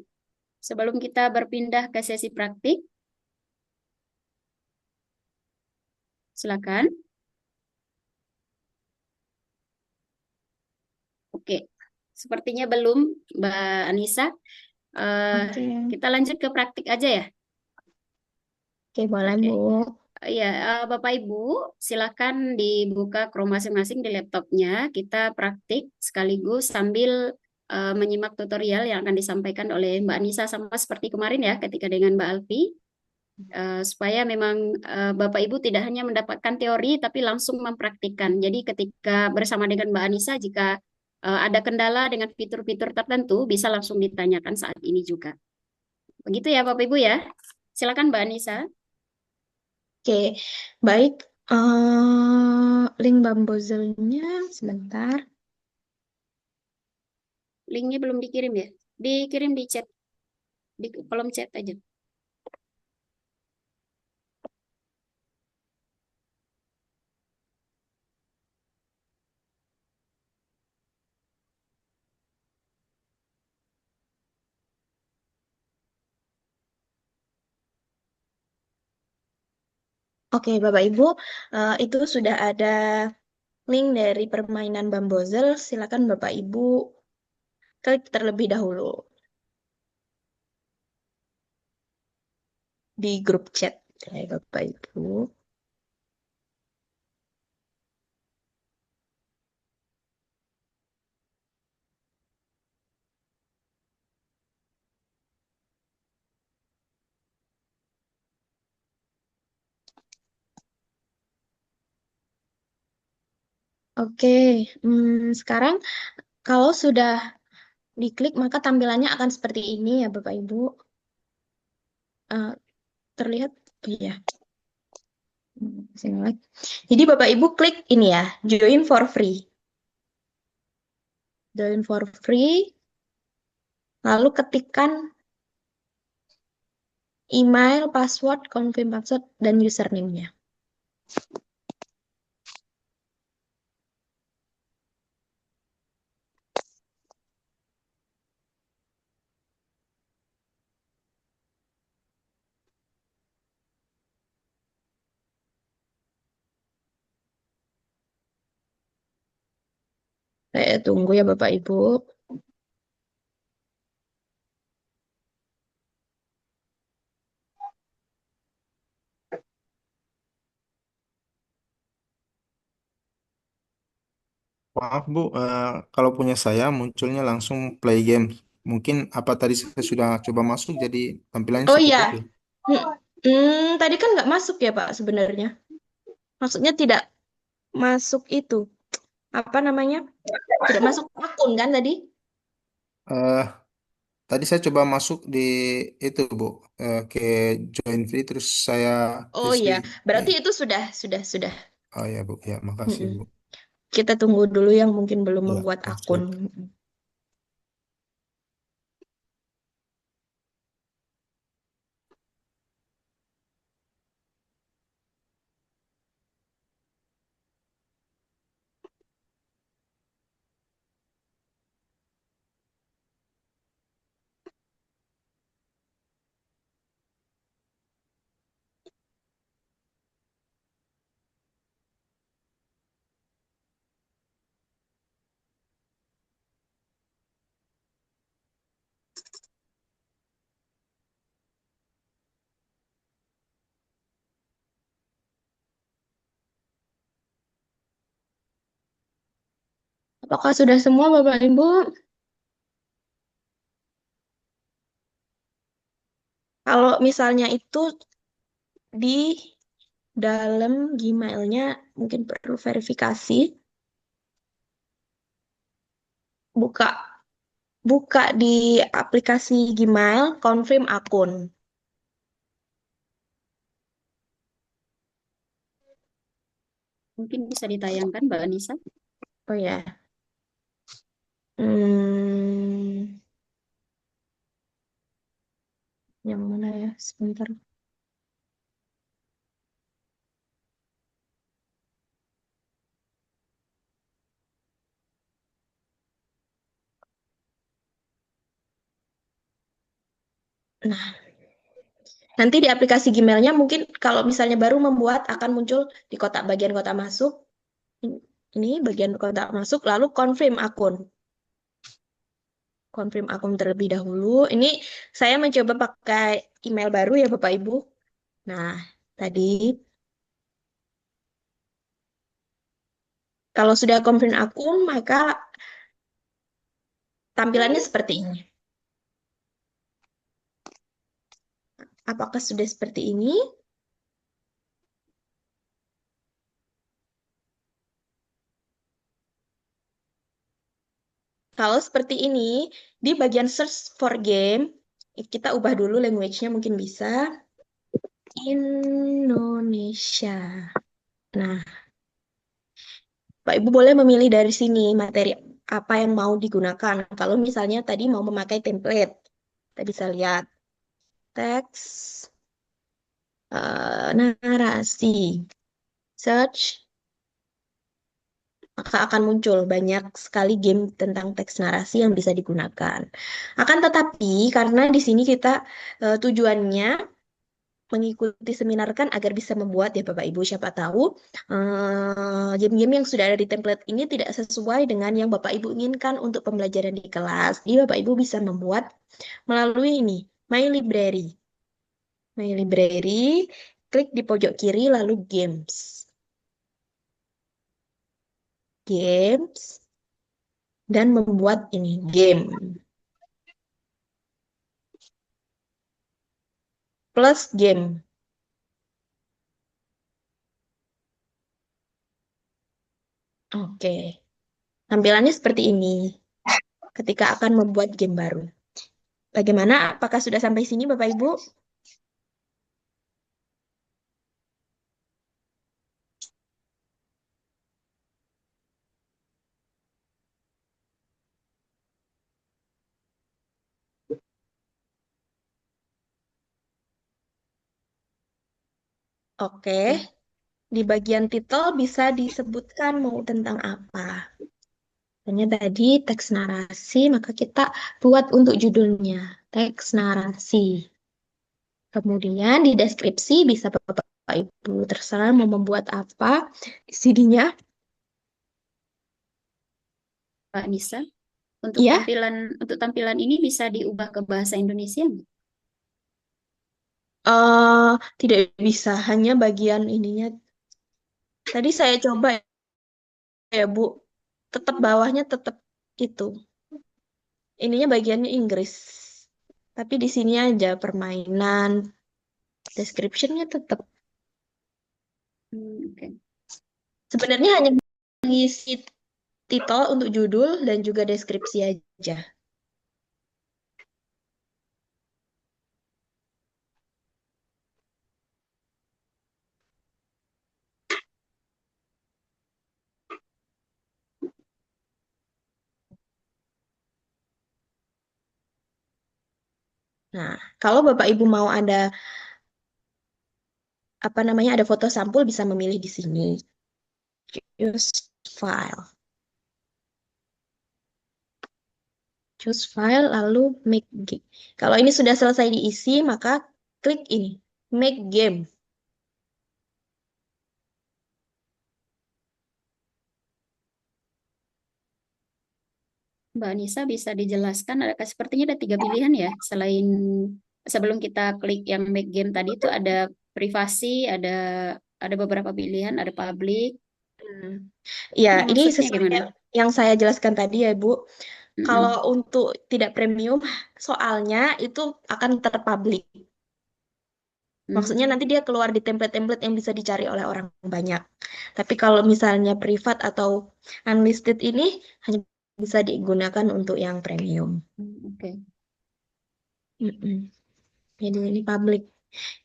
sebelum kita berpindah ke sesi praktik? Silakan. Oke, sepertinya belum, Mbak Anissa. Oke. Kita lanjut ke praktik aja ya. Oke, boleh Oke. Bu. Iya, Bapak Ibu, silakan dibuka Chrome masing-masing di laptopnya. Kita praktik sekaligus sambil menyimak tutorial yang akan disampaikan oleh Mbak Anissa sama seperti kemarin ya, ketika dengan Mbak Alfi. Supaya memang Bapak Ibu tidak hanya mendapatkan teori, tapi langsung mempraktikkan. Jadi ketika bersama dengan Mbak Anissa, jika ada kendala dengan fitur-fitur tertentu, bisa langsung ditanyakan saat ini juga. Begitu ya Bapak Ibu ya. Silakan Mbak Anissa. Oke, baik. Link Bamboozle-nya sebentar. Linknya belum dikirim ya? Dikirim di chat, di kolom chat aja. Oke, Bapak Ibu, itu sudah ada link dari permainan Bamboozle, silakan Bapak Ibu klik terlebih dahulu di grup chat ya Bapak Ibu. Oke, sekarang kalau sudah diklik maka tampilannya akan seperti ini ya Bapak Ibu. Eh, terlihat? Oh iya. Sini lagi. Jadi Bapak Ibu klik ini ya, join for free. Join for free, lalu ketikkan email, password, confirm password, dan username-nya. Saya tunggu ya Bapak Ibu. Maaf Bu, kalau punya saya munculnya langsung play game. Mungkin apa tadi saya sudah coba masuk jadi tampilannya Oh seperti iya, itu. Hmm, tadi kan nggak masuk ya Pak sebenarnya. Maksudnya tidak masuk itu. Apa namanya? Tidak masuk akun kan tadi? Eh, Tadi saya coba masuk di itu Bu, ke join free terus saya Oh isi. iya, berarti eh, itu sudah. oh ya Bu, ya makasih Mm-mm. Bu. Kita tunggu dulu yang mungkin belum Ya, membuat oh, akun. siap. Apakah sudah semua Bapak Ibu? Kalau misalnya itu di dalam Gmail-nya mungkin perlu verifikasi. Buka buka di aplikasi Gmail, confirm akun. Mungkin bisa ditayangkan, Mbak Anissa. Oh ya. Hmm, yang mana ya? Sebentar. Nah, nanti di aplikasi Gmail-nya mungkin kalau misalnya baru membuat akan muncul di kotak bagian kotak masuk. Ini bagian kotak masuk, lalu confirm akun. Confirm akun terlebih dahulu. Ini saya mencoba pakai email baru ya Bapak Ibu. Nah, tadi kalau sudah confirm akun, maka tampilannya seperti ini. Apakah sudah seperti ini? Kalau seperti ini, di bagian search for game, kita ubah dulu language-nya mungkin bisa. Indonesia. Nah, Pak Ibu boleh memilih dari sini materi apa yang mau digunakan. Kalau misalnya tadi mau memakai template, kita bisa lihat teks, narasi, search, maka akan muncul banyak sekali game tentang teks narasi yang bisa digunakan. Akan tetapi karena di sini kita tujuannya mengikuti seminar kan agar bisa membuat ya Bapak Ibu, siapa tahu game-game yang sudah ada di template ini tidak sesuai dengan yang Bapak Ibu inginkan untuk pembelajaran di kelas. Jadi Bapak Ibu bisa membuat melalui ini, My Library. My Library, klik di pojok kiri lalu Games. Games, dan membuat ini, game. Plus game. Oke. Tampilannya seperti ini ketika akan membuat game baru. Bagaimana? Apakah sudah sampai sini Bapak Ibu? Oke. Di bagian titel bisa disebutkan mau tentang apa. Hanya tadi teks narasi, maka kita buat untuk judulnya teks narasi. Kemudian di deskripsi bisa Bapak Ibu terserah mau membuat apa. CD-nya, Pak Nisa. ya, Untuk tampilan ini bisa diubah ke bahasa Indonesia nggak? tidak bisa, hanya bagian ininya. Tadi saya coba ya Bu, tetap bawahnya tetap itu. Ininya bagiannya Inggris. Tapi di sini aja permainan, description-nya tetap. Oke. Sebenarnya hanya mengisi titel untuk judul dan juga deskripsi aja. Nah, kalau Bapak Ibu mau ada apa namanya ada foto sampul bisa memilih di sini. Choose file. Choose file lalu make game. Kalau ini sudah selesai diisi, maka klik ini, make game. Mbak Anissa bisa dijelaskan, sepertinya ada 3 pilihan ya, selain sebelum kita klik yang make game tadi itu ada privasi, ada beberapa pilihan, ada public. Ya, Ini ini maksudnya sesuai gimana? yang saya jelaskan tadi ya, Bu. Kalau Mm-mm. untuk tidak premium, soalnya itu akan terpublik. Maksudnya nanti dia keluar di template-template yang bisa dicari oleh orang banyak. Tapi kalau misalnya privat atau unlisted ini hanya bisa digunakan untuk yang premium. Oke. Mm-mm. Jadi ini public.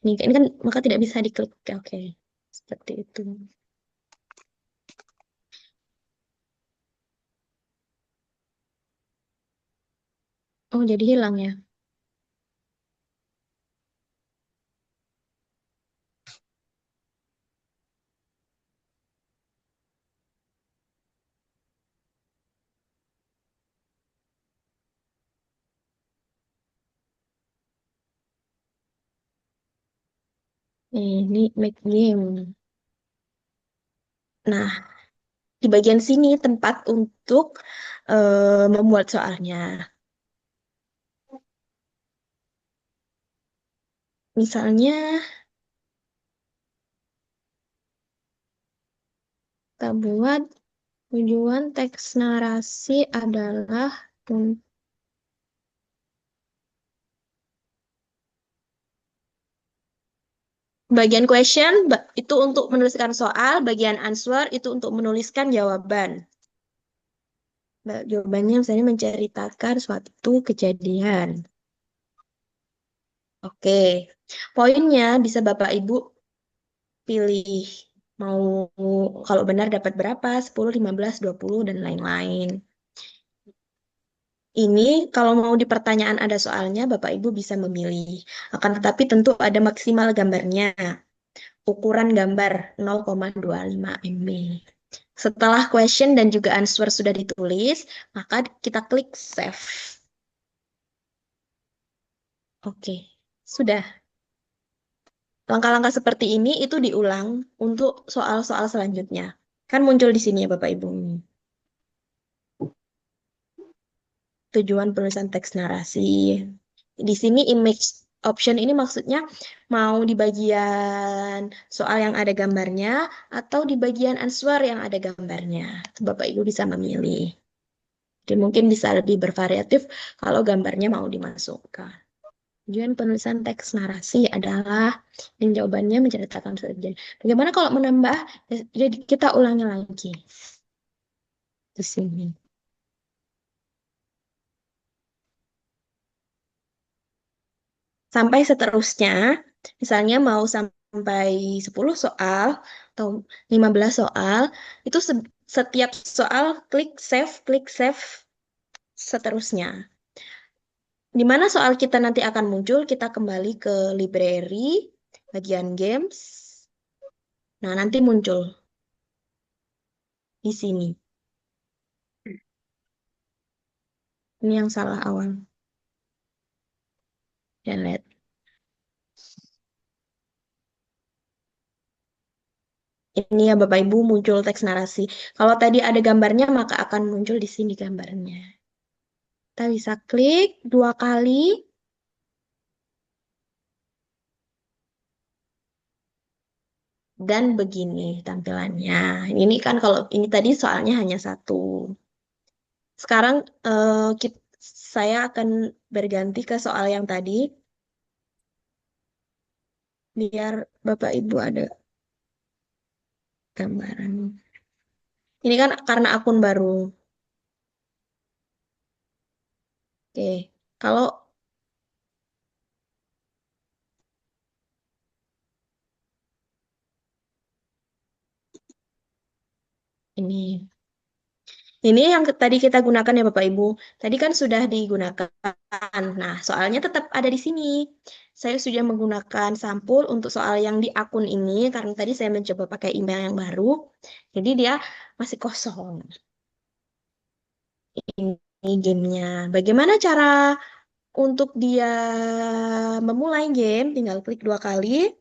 Ini kan maka tidak bisa diklik. Oke. Seperti itu. Oh, jadi hilang ya. Ini make game. Nah, di bagian sini tempat untuk membuat soalnya. Misalnya kita buat tujuan teks narasi adalah bagian question itu untuk menuliskan soal, bagian answer itu untuk menuliskan jawaban. Jawabannya misalnya menceritakan suatu kejadian. Oke, poinnya bisa Bapak Ibu pilih mau kalau benar dapat berapa, 10, 15, 20, dan lain-lain. Ini kalau mau di pertanyaan ada soalnya, Bapak Ibu bisa memilih. Akan tetapi tentu ada maksimal gambarnya. Ukuran gambar 0,25 MB. Setelah question dan juga answer sudah ditulis, maka kita klik save. Oke, sudah. Langkah-langkah seperti ini itu diulang untuk soal-soal selanjutnya. Kan muncul di sini ya Bapak Ibu. Tujuan penulisan teks narasi. Di sini image option ini maksudnya mau di bagian soal yang ada gambarnya atau di bagian answer yang ada gambarnya. Bapak Ibu bisa memilih. Jadi mungkin bisa lebih bervariatif kalau gambarnya mau dimasukkan. Tujuan penulisan teks narasi adalah dan jawabannya menceritakan saja. Bagaimana kalau menambah? Jadi kita ulangi lagi di sini. Sampai seterusnya, misalnya mau sampai 10 soal atau 15 soal, itu setiap soal klik save seterusnya. Di mana soal kita nanti akan muncul, kita kembali ke library, bagian games. Nah, nanti muncul di sini. Ini yang salah awal. Dan lihat. Ini ya Bapak Ibu muncul teks narasi. Kalau tadi ada gambarnya, maka akan muncul di sini gambarnya. Kita bisa klik 2 kali. Dan begini tampilannya. Ini kan kalau ini tadi soalnya hanya satu. Sekarang saya akan berganti ke soal yang tadi. Biar Bapak Ibu ada gambaran. Ini kan karena akun baru. Oke, kalau ini. Ini yang tadi kita gunakan ya Bapak Ibu. Tadi kan sudah digunakan. Nah, soalnya tetap ada di sini. Saya sudah menggunakan sampul untuk soal yang di akun ini karena tadi saya mencoba pakai email yang baru. Jadi dia masih kosong. Ini gamenya. Bagaimana cara untuk dia memulai game? Tinggal klik 2 kali.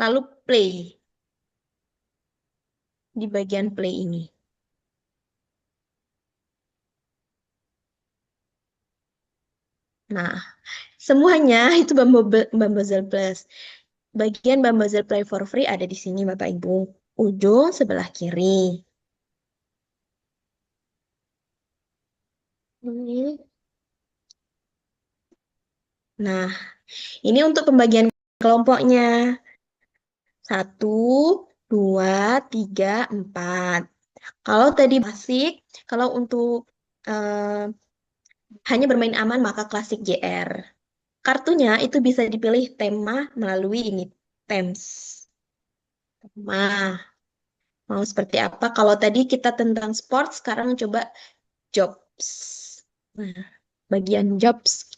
Lalu play. Di bagian play ini. Nah, semuanya itu Bamboozle Plus. Bagian Bamboozle Play for Free ada di sini Bapak Ibu. Ujung sebelah kiri. Ini. Nah, ini untuk pembagian kelompoknya. 1, 2, 3, 4. Kalau tadi basic, kalau untuk hanya bermain aman maka klasik GR. Kartunya itu bisa dipilih tema melalui ini, themes. Nah, mau seperti apa? Kalau tadi kita tentang sport, sekarang coba jobs. Nah, bagian jobs.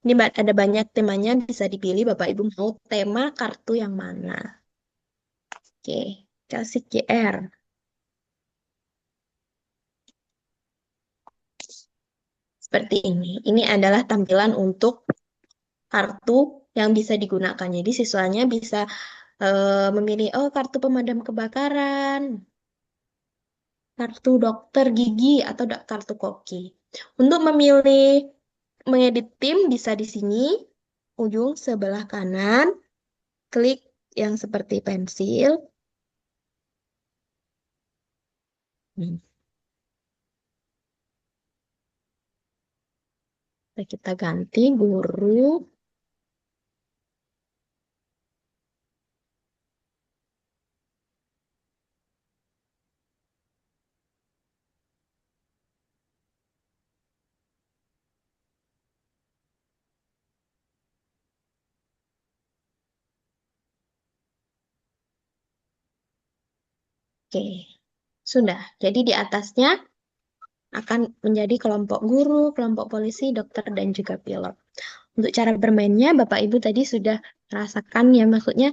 Ini ada banyak temanya, bisa dipilih Bapak Ibu mau tema kartu yang mana. Oke, kasih GR. Seperti ini. Ini adalah tampilan untuk kartu yang bisa digunakan. Jadi siswanya bisa memilih, oh kartu pemadam kebakaran, kartu dokter gigi, atau kartu koki. Untuk memilih mengedit tim bisa di sini, ujung sebelah kanan, klik yang seperti pensil. Kita ganti guru. Oke, sudah. Jadi di atasnya akan menjadi kelompok guru, kelompok polisi, dokter, dan juga pilot. Untuk cara bermainnya, Bapak Ibu tadi sudah merasakan ya, maksudnya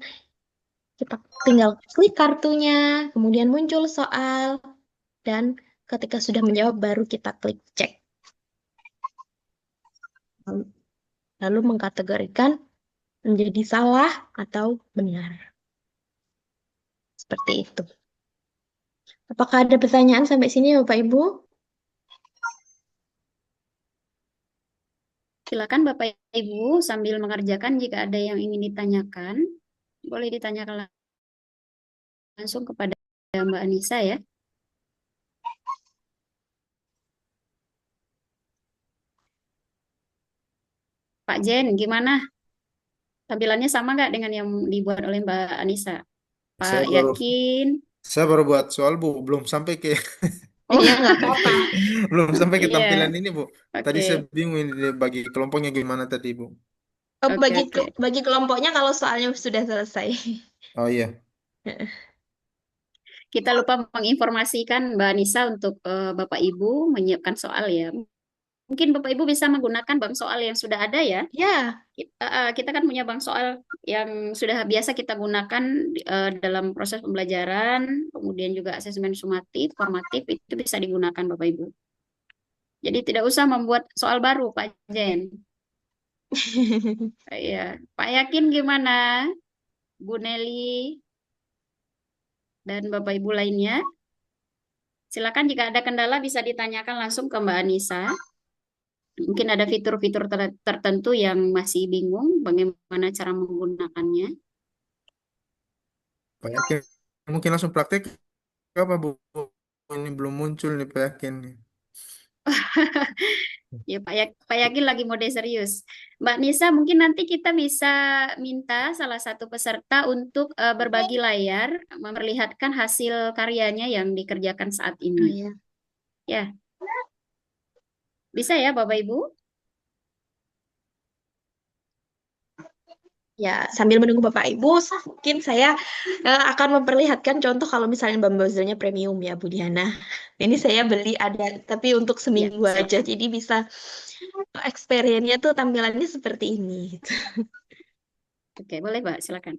kita tinggal klik kartunya, kemudian muncul soal, dan ketika sudah menjawab baru kita klik cek. Lalu mengkategorikan menjadi salah atau benar. Seperti itu. Apakah ada pertanyaan sampai sini, Bapak Ibu? Silakan Bapak Ibu sambil mengerjakan jika ada yang ingin ditanyakan, boleh ditanyakan langsung kepada Mbak Anissa ya. Pak Jen, gimana? Tampilannya sama nggak dengan yang dibuat oleh Mbak Anissa? Saya Pak baru Yakin? saya baru buat soal Bu, belum sampai ke Oh, Iya, nggak apa-apa. belum sampai ke iya. tampilan ini Bu. Tadi saya Oke, bingung ini dia bagi kelompoknya gimana tadi Bu. Oh, oke, oke. bagi kelompoknya kalau soalnya sudah selesai. Oh iya. Kita lupa menginformasikan Mbak Anissa untuk Bapak Ibu menyiapkan soal ya. Mungkin Bapak Ibu bisa menggunakan bank soal yang sudah ada ya. Ya, Kita kan punya bank soal yang sudah biasa kita gunakan dalam proses pembelajaran, kemudian juga asesmen sumatif, formatif, itu bisa digunakan Bapak Ibu. Jadi tidak usah membuat soal baru, Pak Jen. Ya, Pak Yakin gimana? Bu Nelly dan Bapak Ibu lainnya. Silakan jika ada kendala bisa ditanyakan langsung ke Mbak Anissa. Mungkin ada fitur-fitur tertentu yang masih bingung bagaimana cara menggunakannya. Pak Yakin mungkin langsung praktek apa Bu? Ini belum muncul nih Pak Yakin nih. Ya, Pak Yakin lagi mode serius. Mbak Nisa, mungkin nanti kita bisa minta salah satu peserta untuk berbagi layar, memperlihatkan hasil karyanya yang dikerjakan saat oh ini. ya. Ya, bisa ya Bapak Ibu? Ya, sambil menunggu Bapak Ibu, mungkin saya akan memperlihatkan contoh kalau misalnya bamboozle-nya premium ya, Bu Diana. Ini saya beli ada, tapi untuk Ya, seminggu aja, silakan. jadi bisa experience-nya tuh tampilannya seperti ini. Gitu. Oke, boleh Pak, silakan.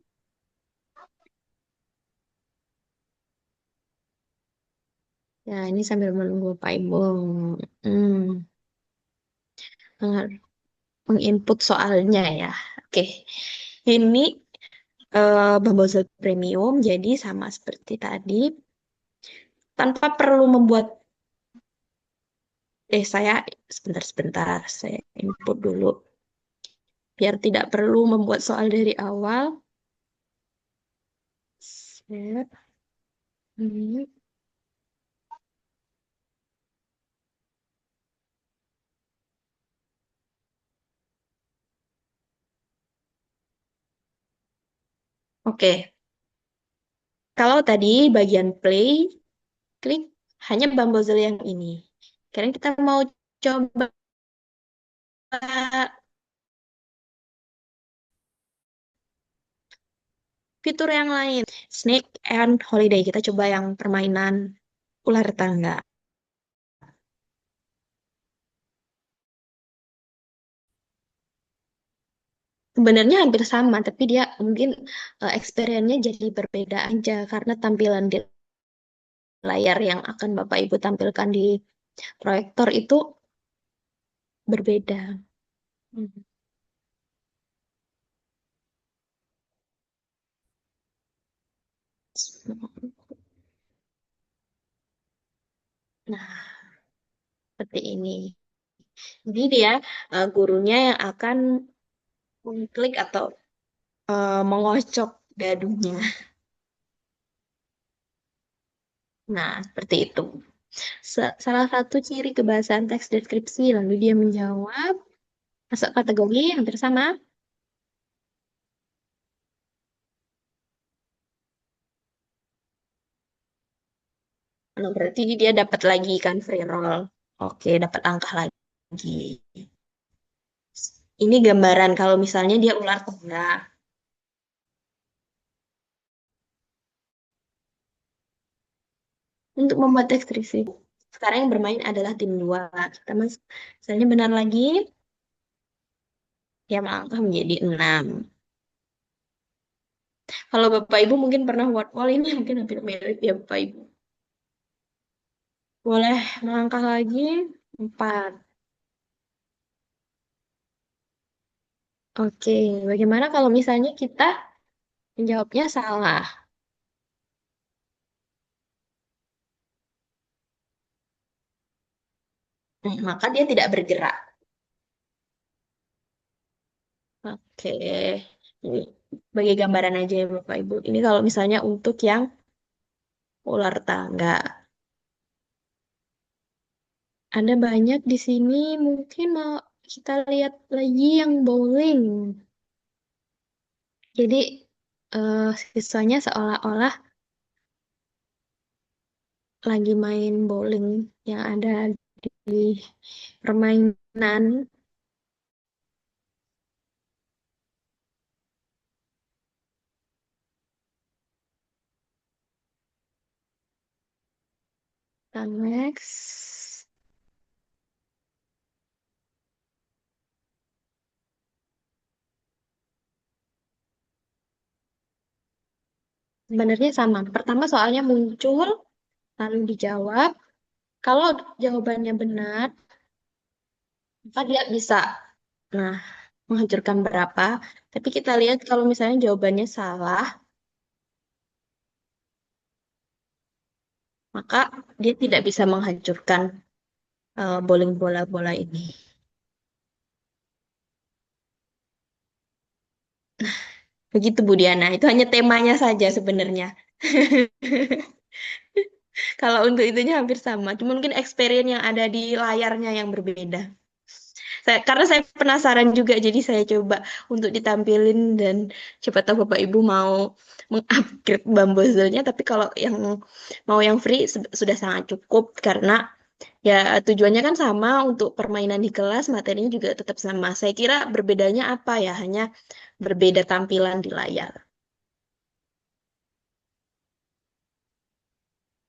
Ya, ini sambil menunggu Bapak Ibu. Hmm, menginput soalnya ya. Oke, ini bamboozle premium, jadi sama seperti tadi, tanpa perlu membuat saya sebentar, saya input dulu. Biar tidak perlu membuat soal dari awal. Set. Hmm. Oke, kalau tadi bagian play, klik hanya bamboozle yang ini. Sekarang kita mau coba fitur yang lain. Snake and Holiday. Kita coba yang permainan ular tangga. Sebenarnya hampir sama, tapi dia mungkin experience-nya jadi berbeda aja karena tampilan di layar yang akan Bapak Ibu tampilkan di proyektor itu berbeda. Hmm. Nah, seperti ini. Jadi dia gurunya yang akan mengklik atau mengocok gadunya. Nah, seperti itu. Salah satu ciri kebahasaan teks deskripsi, lalu dia menjawab, masuk kategori hampir sama. Nah, berarti dia dapat lagi kan free roll. Oke, dapat angka lagi. Ini gambaran kalau misalnya dia ular tangga. Untuk membuat deskripsi, sekarang yang bermain adalah tim 2. Kita misalnya benar lagi, dia melangkah menjadi 6. Kalau Bapak Ibu mungkin pernah word wall ini mungkin hampir mirip ya Bapak Ibu. Boleh melangkah lagi, 4. Oke, bagaimana kalau misalnya kita menjawabnya salah? Maka dia tidak bergerak. Oke, ini bagi gambaran aja ya Bapak Ibu. Ini kalau misalnya untuk yang ular tangga. Ada banyak di sini, mungkin mau kita lihat lagi yang bowling. Jadi siswanya seolah-olah lagi main bowling yang ada di permainan. Dan next. Sebenarnya sama. Pertama soalnya muncul, lalu dijawab. Kalau jawabannya benar, maka dia bisa nah menghancurkan berapa. Tapi kita lihat kalau misalnya jawabannya salah, maka dia tidak bisa menghancurkan bowling bola-bola ini. Begitu Bu Diana, itu hanya temanya saja sebenarnya. Kalau untuk itunya hampir sama, cuma mungkin experience yang ada di layarnya yang berbeda. Karena saya penasaran juga, jadi saya coba untuk ditampilin dan coba tahu Bapak Ibu mau mengupgrade Bamboozle-nya. Tapi kalau yang mau yang free sudah sangat cukup karena ya tujuannya kan sama untuk permainan di kelas, materinya juga tetap sama. Saya kira berbedanya apa ya, hanya berbeda tampilan di layar.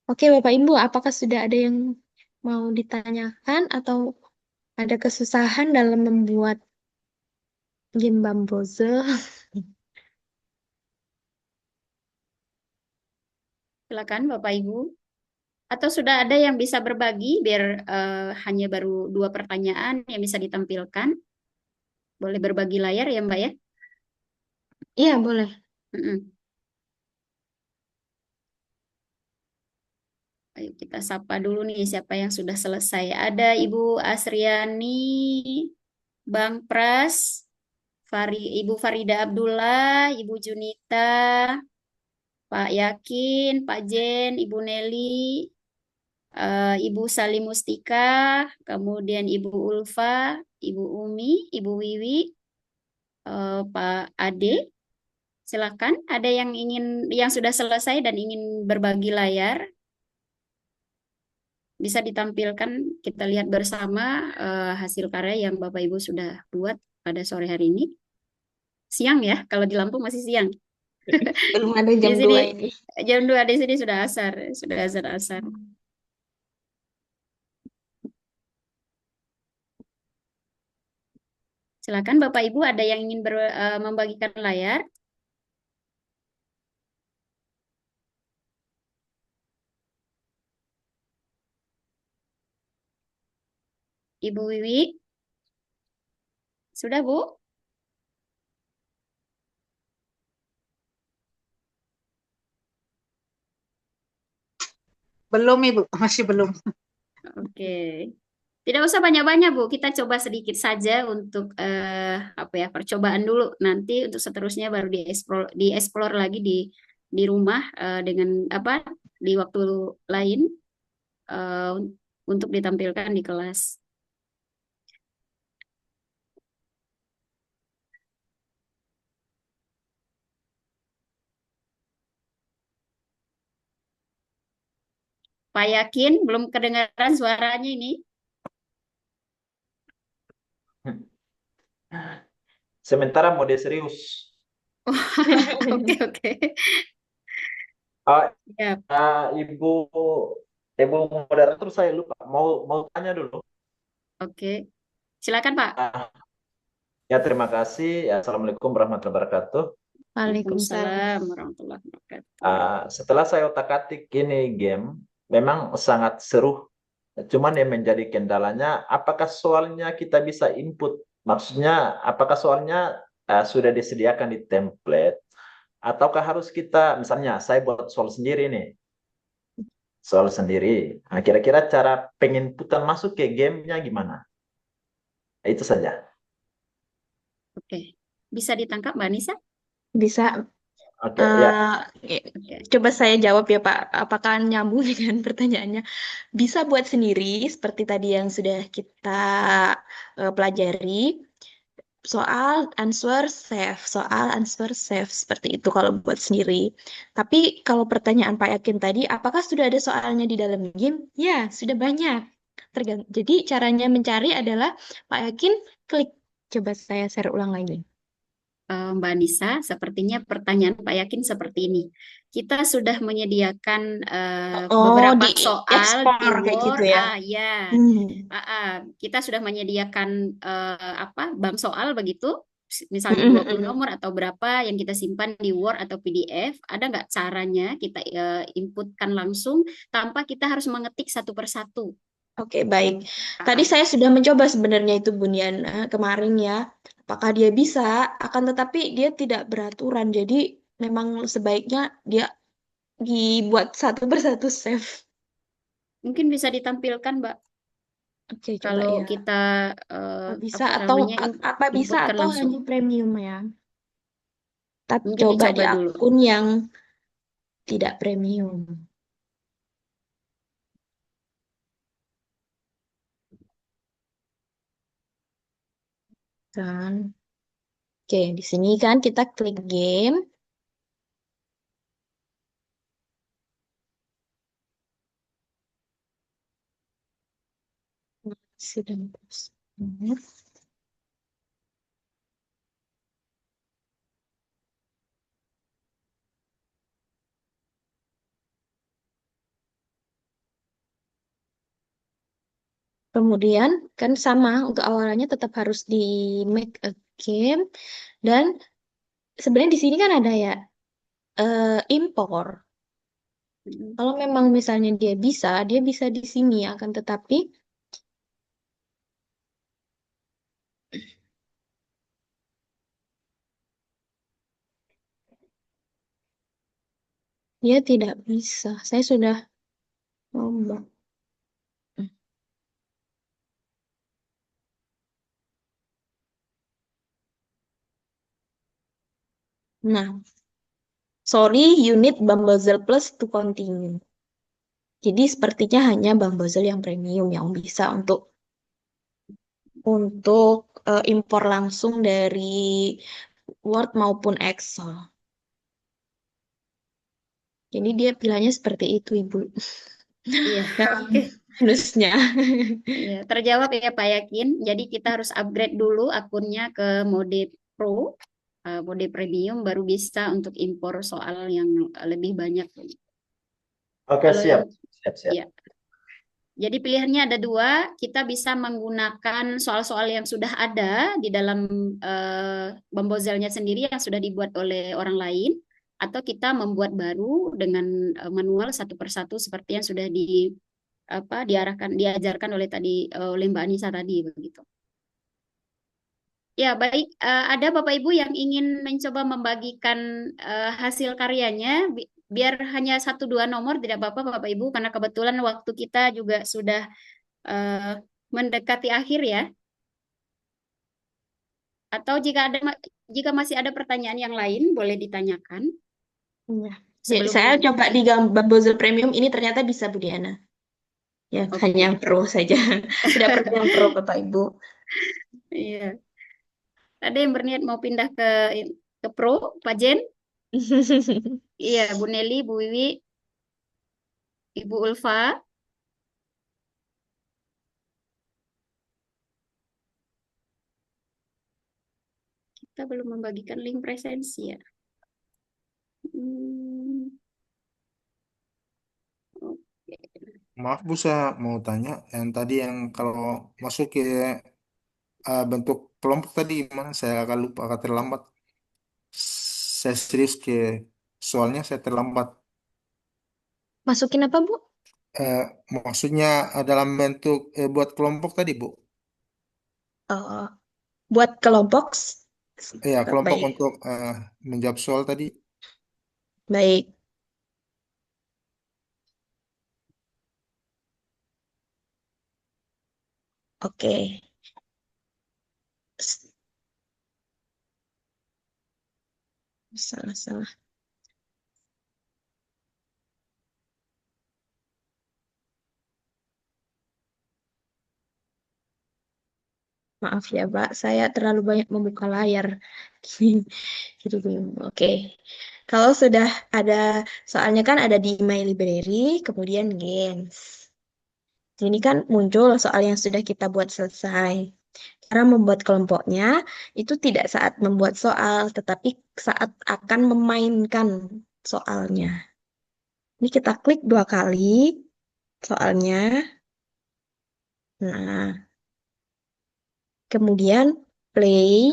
Oke Bapak Ibu, apakah sudah ada yang mau ditanyakan atau ada kesusahan dalam membuat game Bamboozle? Silakan Bapak Ibu. Atau sudah ada yang bisa berbagi biar hanya baru 2 pertanyaan yang bisa ditampilkan. Boleh berbagi layar ya Mbak ya? Iya, boleh. Mm-mm. Ayo kita sapa dulu nih siapa yang sudah selesai. Ada Ibu Asriani, Bang Pras, Ibu Farida Abdullah, Ibu Junita, Pak Yakin, Pak Jen, Ibu Nelly, Ibu Salim Mustika, kemudian Ibu Ulfa, Ibu Umi, Ibu Wiwi, Pak Ade. Silakan, ada yang sudah selesai dan ingin berbagi layar, bisa ditampilkan kita lihat bersama hasil karya yang Bapak Ibu sudah buat pada sore hari ini. Siang ya, kalau di Lampung masih siang. Belum ada Di jam sini 2 ini. jam 2 di sini sudah asar, sudah asar. Silakan Bapak Ibu ada yang ingin membagikan layar. Ibu Wiwi, sudah Bu? Belum Ibu, masih belum. Oke. Tidak usah banyak-banyak Bu, kita coba sedikit saja untuk apa ya percobaan dulu. Nanti untuk seterusnya baru dieksplor lagi di rumah dengan apa di waktu lain eh, untuk ditampilkan di kelas. Pak Yakin belum kedengaran suaranya ini. Sementara mode serius. Oke oke. Ah, Ya, Ibu Ibu moderator saya lupa mau tanya dulu. oke. Silakan Pak. Ah, ya terima kasih. Assalamualaikum warahmatullahi wabarakatuh. Waalaikumsalam. Waalaikumsalam warahmatullahi wabarakatuh. Setelah saya otak-atik ini game, memang sangat seru. Cuman yang menjadi kendalanya, apakah soalnya kita bisa input? Maksudnya, apakah soalnya sudah disediakan di template, ataukah harus kita, misalnya saya buat soal sendiri nih, soal sendiri. Nah, kira-kira cara penginputan masuk ke gamenya gimana? Itu saja. Oke. Bisa ditangkap, Mbak Nisa? Bisa. Oke, ya. Oke. Coba saya jawab ya Pak, apakah nyambung dengan pertanyaannya? Bisa buat sendiri, seperti tadi yang sudah kita pelajari. Soal, answer, save, seperti itu kalau buat sendiri. Tapi kalau pertanyaan Pak Yakin tadi, apakah sudah ada soalnya di dalam game? Ya, sudah banyak. Jadi caranya mencari adalah Pak Yakin klik. Coba saya share ulang lagi. Mbak Nisa, sepertinya pertanyaan Pak Yakin seperti ini. Kita sudah menyediakan beberapa Di soal di ekspor kayak gitu Word. ya. Ya. Hmm. Kita sudah menyediakan bank soal begitu, misalnya 20 nomor atau berapa yang kita simpan di Word atau PDF. Ada nggak caranya kita inputkan langsung tanpa kita harus mengetik satu persatu? Oke, baik. Tadi saya sudah mencoba sebenarnya itu Buniana kemarin ya. Apakah dia bisa? Akan tetapi dia tidak beraturan. Jadi memang sebaiknya dia dibuat satu persatu save. Mungkin bisa ditampilkan, Mbak, Oke, coba kalau ya. kita Bisa apa atau namanya apa bisa inputkan atau langsung. hanya premium ya. Tapi Mungkin coba di dicoba dulu. akun yang tidak premium. Kan. Oke, di sini kan kita klik game. Sudah terus. Kemudian kan sama untuk awalannya tetap harus di make a game dan sebenarnya di sini kan ada ya impor. Kalau memang misalnya dia bisa di sini akan tetapi dia tidak bisa. Saya sudah coba. Nah, sorry, you need Bamboozle Plus to continue. Jadi sepertinya hanya Bamboozle yang premium yang bisa untuk impor langsung dari Word maupun Excel. Jadi dia bilangnya seperti itu, Ibu. Iya, Yang oke. minusnya. Iya, terjawab ya Pak Yakin. Jadi kita harus upgrade dulu akunnya ke mode Pro, mode premium, baru bisa untuk impor soal yang lebih banyak. Oke, Kalau siap. yang Siap. ya, jadi pilihannya ada dua. Kita bisa menggunakan soal-soal yang sudah ada di dalam Bamboozle-nya sendiri yang sudah dibuat oleh orang lain, atau kita membuat baru dengan manual satu persatu seperti yang sudah diajarkan oleh Mbak Anissa tadi begitu. Ya, baik. Ada Bapak Ibu yang ingin mencoba membagikan hasil karyanya, biar hanya satu dua nomor tidak apa-apa Bapak Ibu, karena kebetulan waktu kita juga sudah mendekati akhir ya. Atau jika masih ada pertanyaan yang lain, boleh ditanyakan Ya. sebelum. Saya coba di Bamboozle Premium ini ternyata bisa Bu Diana. Ya, Oke. hanya yang pro saja. Tidak perlu yang pro Bapak Ibu. Iya. Ada yang berniat mau pindah ke Pro, Pak Jen? Iya, Bu Nelly, Bu Wiwi, Ibu Ulfa. Kita belum membagikan link presensi ya. Oke. Maaf Bu, saya mau tanya yang tadi yang kalau masuk ke bentuk kelompok tadi gimana? Saya agak lupa, agak terlambat. Saya serius ke soalnya saya terlambat. Masukin apa, Bu? Eh, Maksudnya dalam bentuk buat kelompok tadi Bu. Buat kelompok Ya, kelompok Baik, untuk menjawab soal tadi. baik. Oke. Salah, salah. Maaf ya, Pak. Saya terlalu banyak membuka layar. Jadi bingung. Oke. Kalau sudah ada, soalnya kan ada di My Library, kemudian Games. Ini kan muncul soal yang sudah kita buat selesai. Cara membuat kelompoknya itu tidak saat membuat soal, tetapi saat akan memainkan soalnya. Ini kita klik 2 kali soalnya. Nah, kemudian play,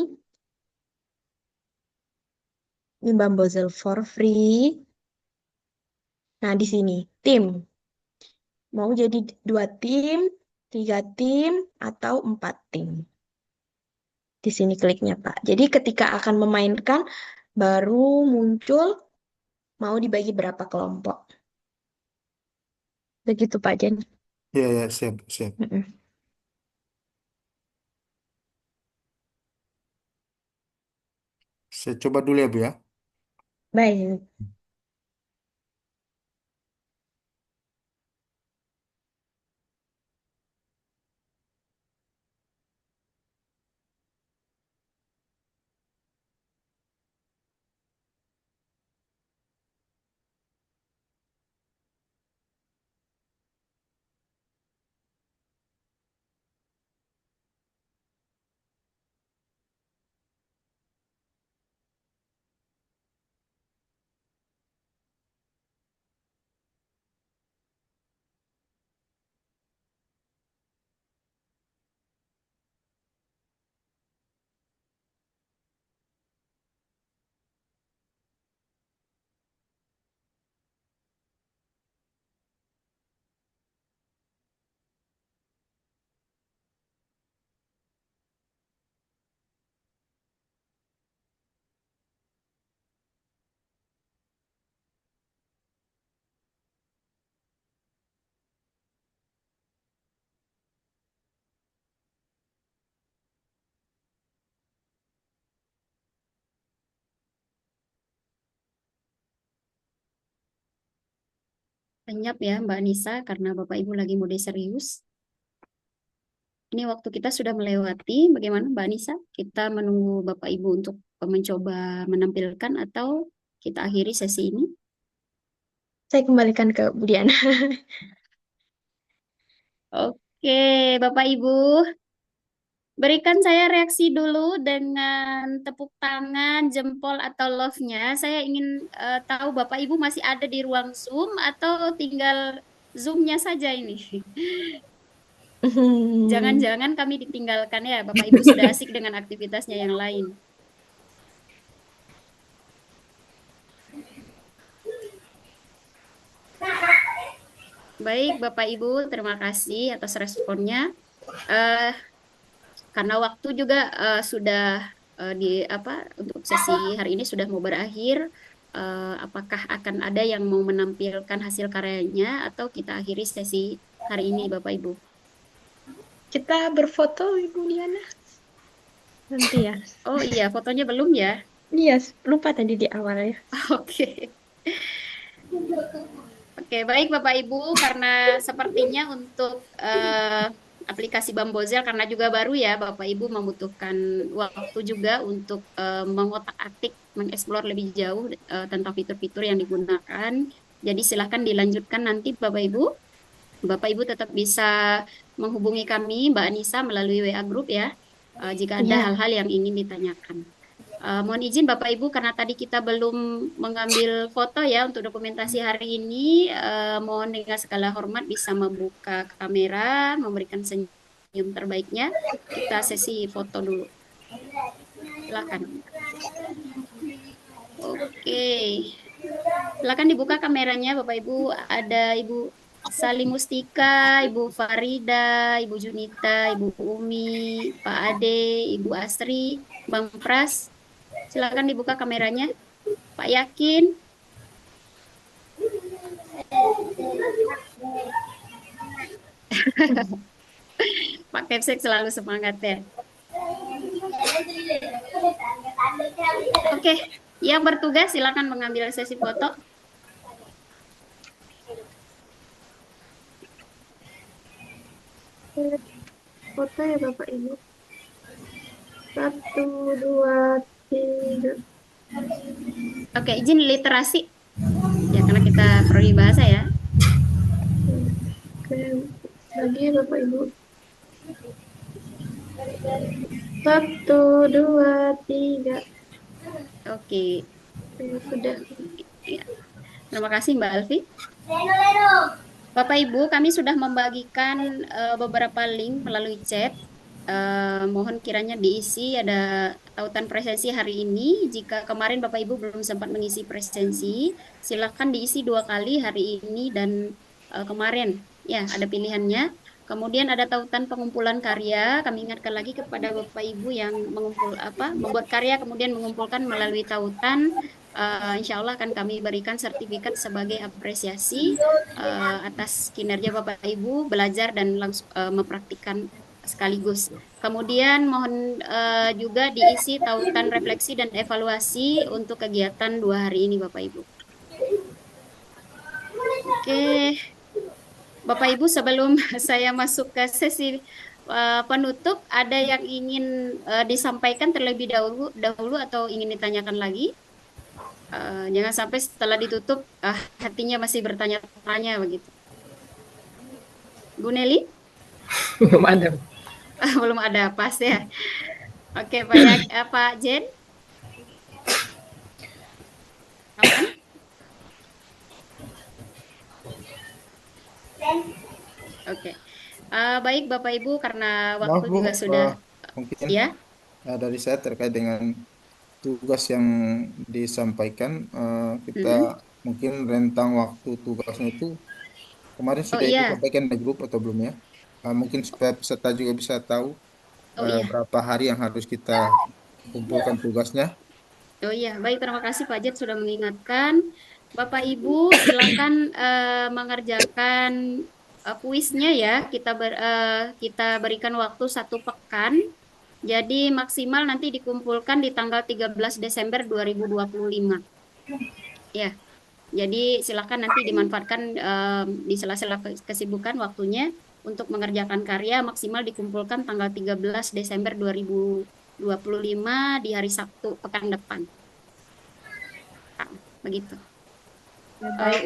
ini Bamboozle for free. Nah, di sini tim. Mau jadi 2 tim, 3 tim, atau 4 tim. Di sini kliknya, Pak. Jadi ketika akan memainkan, baru muncul mau dibagi berapa kelompok. Begitu, Pak Jen. Ya, ya, siap, siap. Mm-mm. Saya coba dulu ya, Bu ya. Baik. Lenyap ya Mbak Nisa karena Bapak Ibu lagi mode serius. Ini waktu kita sudah melewati. Bagaimana Mbak Nisa? Kita menunggu Bapak Ibu untuk mencoba menampilkan atau kita akhiri sesi ini? Saya kembalikan ke Bu Diana. Oke, Bapak Ibu, berikan saya reaksi dulu dengan tepuk tangan, jempol atau love-nya. Saya ingin tahu Bapak Ibu masih ada di ruang Zoom atau tinggal Zoom-nya saja ini. Jangan-jangan kami ditinggalkan ya, Bapak Ibu sudah asik dengan aktivitasnya yang lain. Baik, Bapak Ibu, terima kasih atas responnya. Eh, karena waktu juga sudah di apa untuk sesi hari ini sudah mau berakhir. Apakah akan ada yang mau menampilkan hasil karyanya atau kita akhiri sesi hari ini, Bapak Ibu? Kita berfoto, Ibu Diana. Nanti ya. Oh iya, fotonya belum ya? Iya, lupa tadi di awal ya. Oke. Oke, baik Bapak Ibu, karena sepertinya untuk aplikasi Bambozel karena juga baru ya, Bapak Ibu membutuhkan waktu juga untuk mengotak-atik, mengeksplor lebih jauh tentang fitur-fitur yang digunakan. Jadi silahkan dilanjutkan nanti Bapak Ibu. Bapak Ibu tetap bisa menghubungi kami, Mbak Anissa, melalui WA Group ya, jika ada Iya. hal-hal yang ingin ditanyakan. Mohon izin Bapak Ibu karena tadi kita belum mengambil foto ya untuk dokumentasi hari ini. Mohon dengan segala hormat bisa membuka kamera, memberikan senyum terbaiknya. Kita sesi foto dulu. Silakan. Oke. Silakan dibuka kameranya Bapak Ibu. Ada Ibu Salim Mustika, Ibu Farida, Ibu Junita, Ibu Umi, Pak Ade, Ibu Asri, Bang Pras. Silakan dibuka kameranya. Pak Yakin. Pak Kepsek selalu semangat ya. Oke, yang bertugas silakan mengambil sesi foto. Foto ya Bapak Ibu. 1, 2, 3. Oke, izin literasi. Ya, karena kita prodi bahasa ya. Oke, lagi Bapak Ibu. 1, 2, 3. Oke, Sudah. ya. Terima kasih Mbak Alfi. Bapak Ibu, kami sudah membagikan beberapa link melalui chat. Mohon kiranya diisi ada tautan presensi hari ini. Jika kemarin Bapak Ibu belum sempat mengisi presensi, silakan diisi 2 kali hari ini dan kemarin. Ya, ada pilihannya. Kemudian ada tautan pengumpulan karya. Kami ingatkan lagi kepada Bapak Ibu yang membuat karya kemudian mengumpulkan melalui tautan. Insya Allah akan kami berikan sertifikat sebagai apresiasi atas kinerja Bapak Ibu belajar dan langsung mempraktikkan sekaligus. Kemudian mohon juga diisi tautan refleksi dan evaluasi untuk kegiatan 2 hari ini Bapak Ibu. Oke, Bapak Ibu sebelum saya masuk ke sesi penutup, ada yang ingin disampaikan terlebih dahulu atau ingin ditanyakan lagi? Jangan sampai setelah ditutup hatinya masih bertanya-tanya begitu. Bu Nelly? Belum ada. Belum ada, pas ya. Oke, Pak Jen? Aman? Oke. Baik Bapak Ibu, karena Maaf waktu Bu, juga sudah mungkin ya. dari saya terkait dengan tugas yang disampaikan, Mm-mm. kita mungkin rentang waktu tugasnya itu kemarin Oh sudah Ibu iya, sampaikan di grup atau belum ya? Mungkin supaya peserta juga bisa tahu oh iya, berapa hari yang harus kita kumpulkan tugasnya. oh iya. Baik, terima kasih Pak Jen sudah mengingatkan. Bapak Ibu silakan mengerjakan kuisnya ya. Kita berikan waktu 1 pekan. Jadi maksimal nanti dikumpulkan di tanggal 13 Desember 2025. Ya. Jadi silakan nanti dimanfaatkan di sela-sela kesibukan waktunya untuk mengerjakan karya maksimal dikumpulkan tanggal 13 Desember 2025 di hari Sabtu pekan depan. Nah, begitu.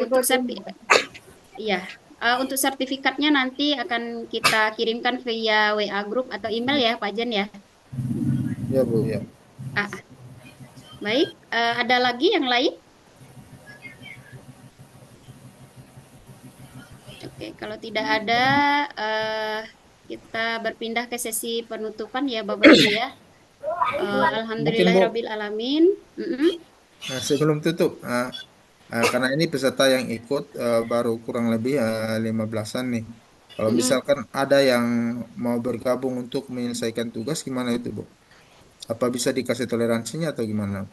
Untuk ya, untuk sertifikatnya nanti akan kita kirimkan via WA Group atau email ya, Pak Jen ya. Ya Bu, ya. Ah, baik, ada lagi yang lain? Oke, kalau tidak ada, kita berpindah ke sesi penutupan ya, Bapak Ibu ya. Mungkin Bu, Alhamdulillahirabbil alamin. sebelum tutup, karena ini peserta yang ikut baru kurang lebih 15-an nih. Kalau misalkan ada yang mau bergabung untuk menyelesaikan tugas, gimana itu Bu? Apa bisa dikasih toleransinya atau gimana?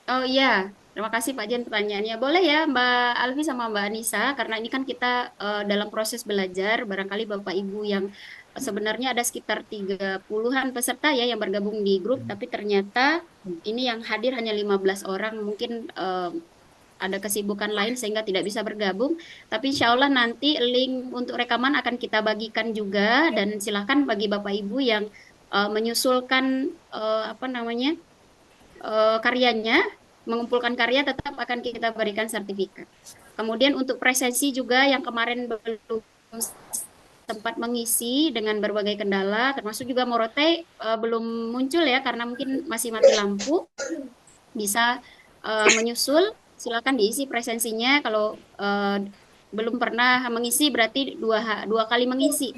Oh iya, terima kasih Pak Jen pertanyaannya. Boleh ya Mbak Alfi sama Mbak Anissa, karena ini kan kita dalam proses belajar, barangkali Bapak Ibu yang sebenarnya ada sekitar 30-an peserta ya yang bergabung di grup, tapi ternyata ini yang hadir hanya 15 orang, mungkin ada kesibukan lain sehingga tidak bisa bergabung. Tapi insya Allah nanti link untuk rekaman akan kita bagikan juga, dan silakan bagi Bapak Ibu yang menyusulkan apa namanya karyanya, mengumpulkan karya tetap akan kita berikan sertifikat. Kemudian untuk presensi juga yang kemarin belum sempat mengisi dengan berbagai kendala, termasuk juga Morote belum muncul ya karena mungkin masih mati lampu, bisa menyusul, silakan diisi presensinya. Kalau belum pernah mengisi berarti dua kali mengisi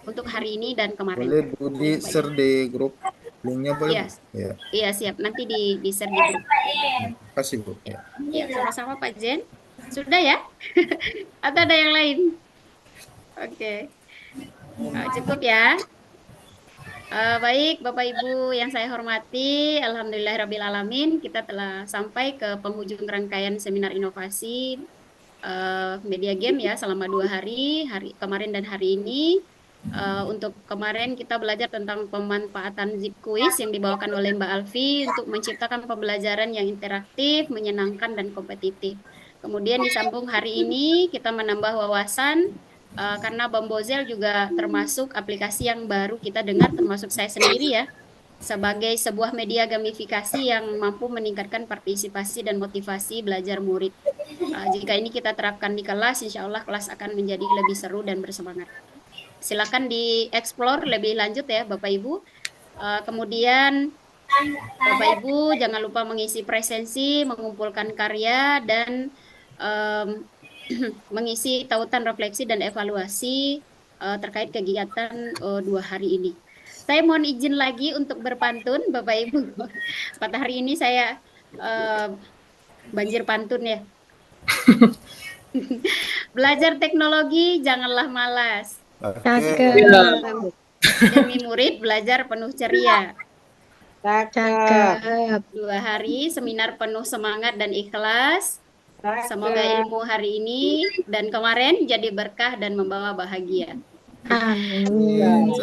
untuk hari ini dan kemarin. Boleh Bu di-share di grup linknya boleh Iya, Bu? Ya, iya siap. Nanti di share di grup. kasih Bu. Ya. Ya, sama-sama Pak Jen. Sudah ya? Atau ada yang lain? Oke. Cukup ya. Baik, Bapak Ibu yang saya hormati, Alhamdulillahirrabbilalamin, kita telah sampai ke penghujung rangkaian seminar inovasi media game ya selama 2 hari, hari kemarin dan hari ini. Untuk kemarin kita belajar tentang pemanfaatan Zip Quiz yang dibawakan oleh Mbak Alfi untuk menciptakan pembelajaran yang interaktif, menyenangkan, dan kompetitif. Kemudian disambung hari ini kita menambah wawasan karena Bambozel juga termasuk aplikasi yang baru kita dengar, termasuk saya sendiri ya, sebagai sebuah media gamifikasi yang mampu meningkatkan partisipasi dan motivasi belajar murid. Jika ini kita terapkan di kelas, insya Allah kelas akan menjadi lebih seru dan bersemangat. Silakan dieksplor lebih lanjut ya Bapak Ibu. Kemudian Bapak Ibu jangan lupa mengisi presensi, mengumpulkan karya, dan mengisi tautan refleksi dan evaluasi terkait kegiatan 2 hari ini. Saya mohon izin lagi untuk berpantun, Bapak Ibu. Pada hari ini saya banjir pantun ya. Belajar teknologi janganlah malas. Oke. Cakep. Demi murid belajar penuh ceria. Cakep. 2 hari seminar penuh semangat dan ikhlas. Semoga ilmu hari ini dan kemarin jadi berkah dan membawa bahagia. Amin.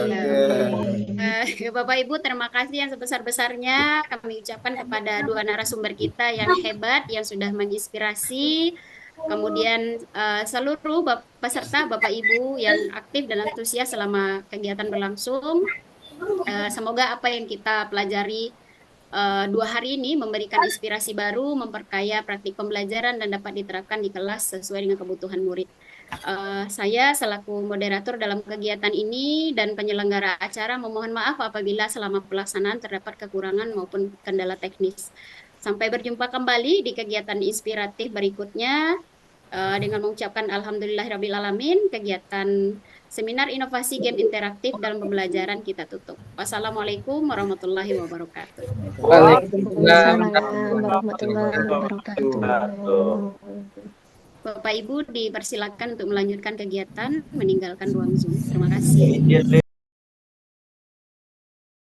Bapak Ibu, terima kasih yang sebesar-besarnya kami ucapkan kepada 2 narasumber kita yang hebat, yang sudah menginspirasi. Kemudian seluruh peserta Bapak Ibu yang aktif dan antusias selama kegiatan berlangsung. Semoga apa yang kita pelajari 2 hari ini memberikan inspirasi baru, memperkaya praktik pembelajaran dan dapat diterapkan di kelas sesuai dengan kebutuhan murid. Saya selaku moderator dalam kegiatan ini dan penyelenggara acara memohon maaf apabila selama pelaksanaan terdapat kekurangan maupun kendala teknis. Sampai berjumpa kembali di kegiatan inspiratif berikutnya dengan mengucapkan Alhamdulillahirrabbilalamin, kegiatan seminar inovasi game interaktif dalam pembelajaran kita tutup. Wassalamualaikum warahmatullahi wabarakatuh. Waalaikumsalam warahmatullahi wabarakatuh. Bapak Ibu dipersilakan untuk melanjutkan kegiatan, meninggalkan ruang Zoom. Terima kasih.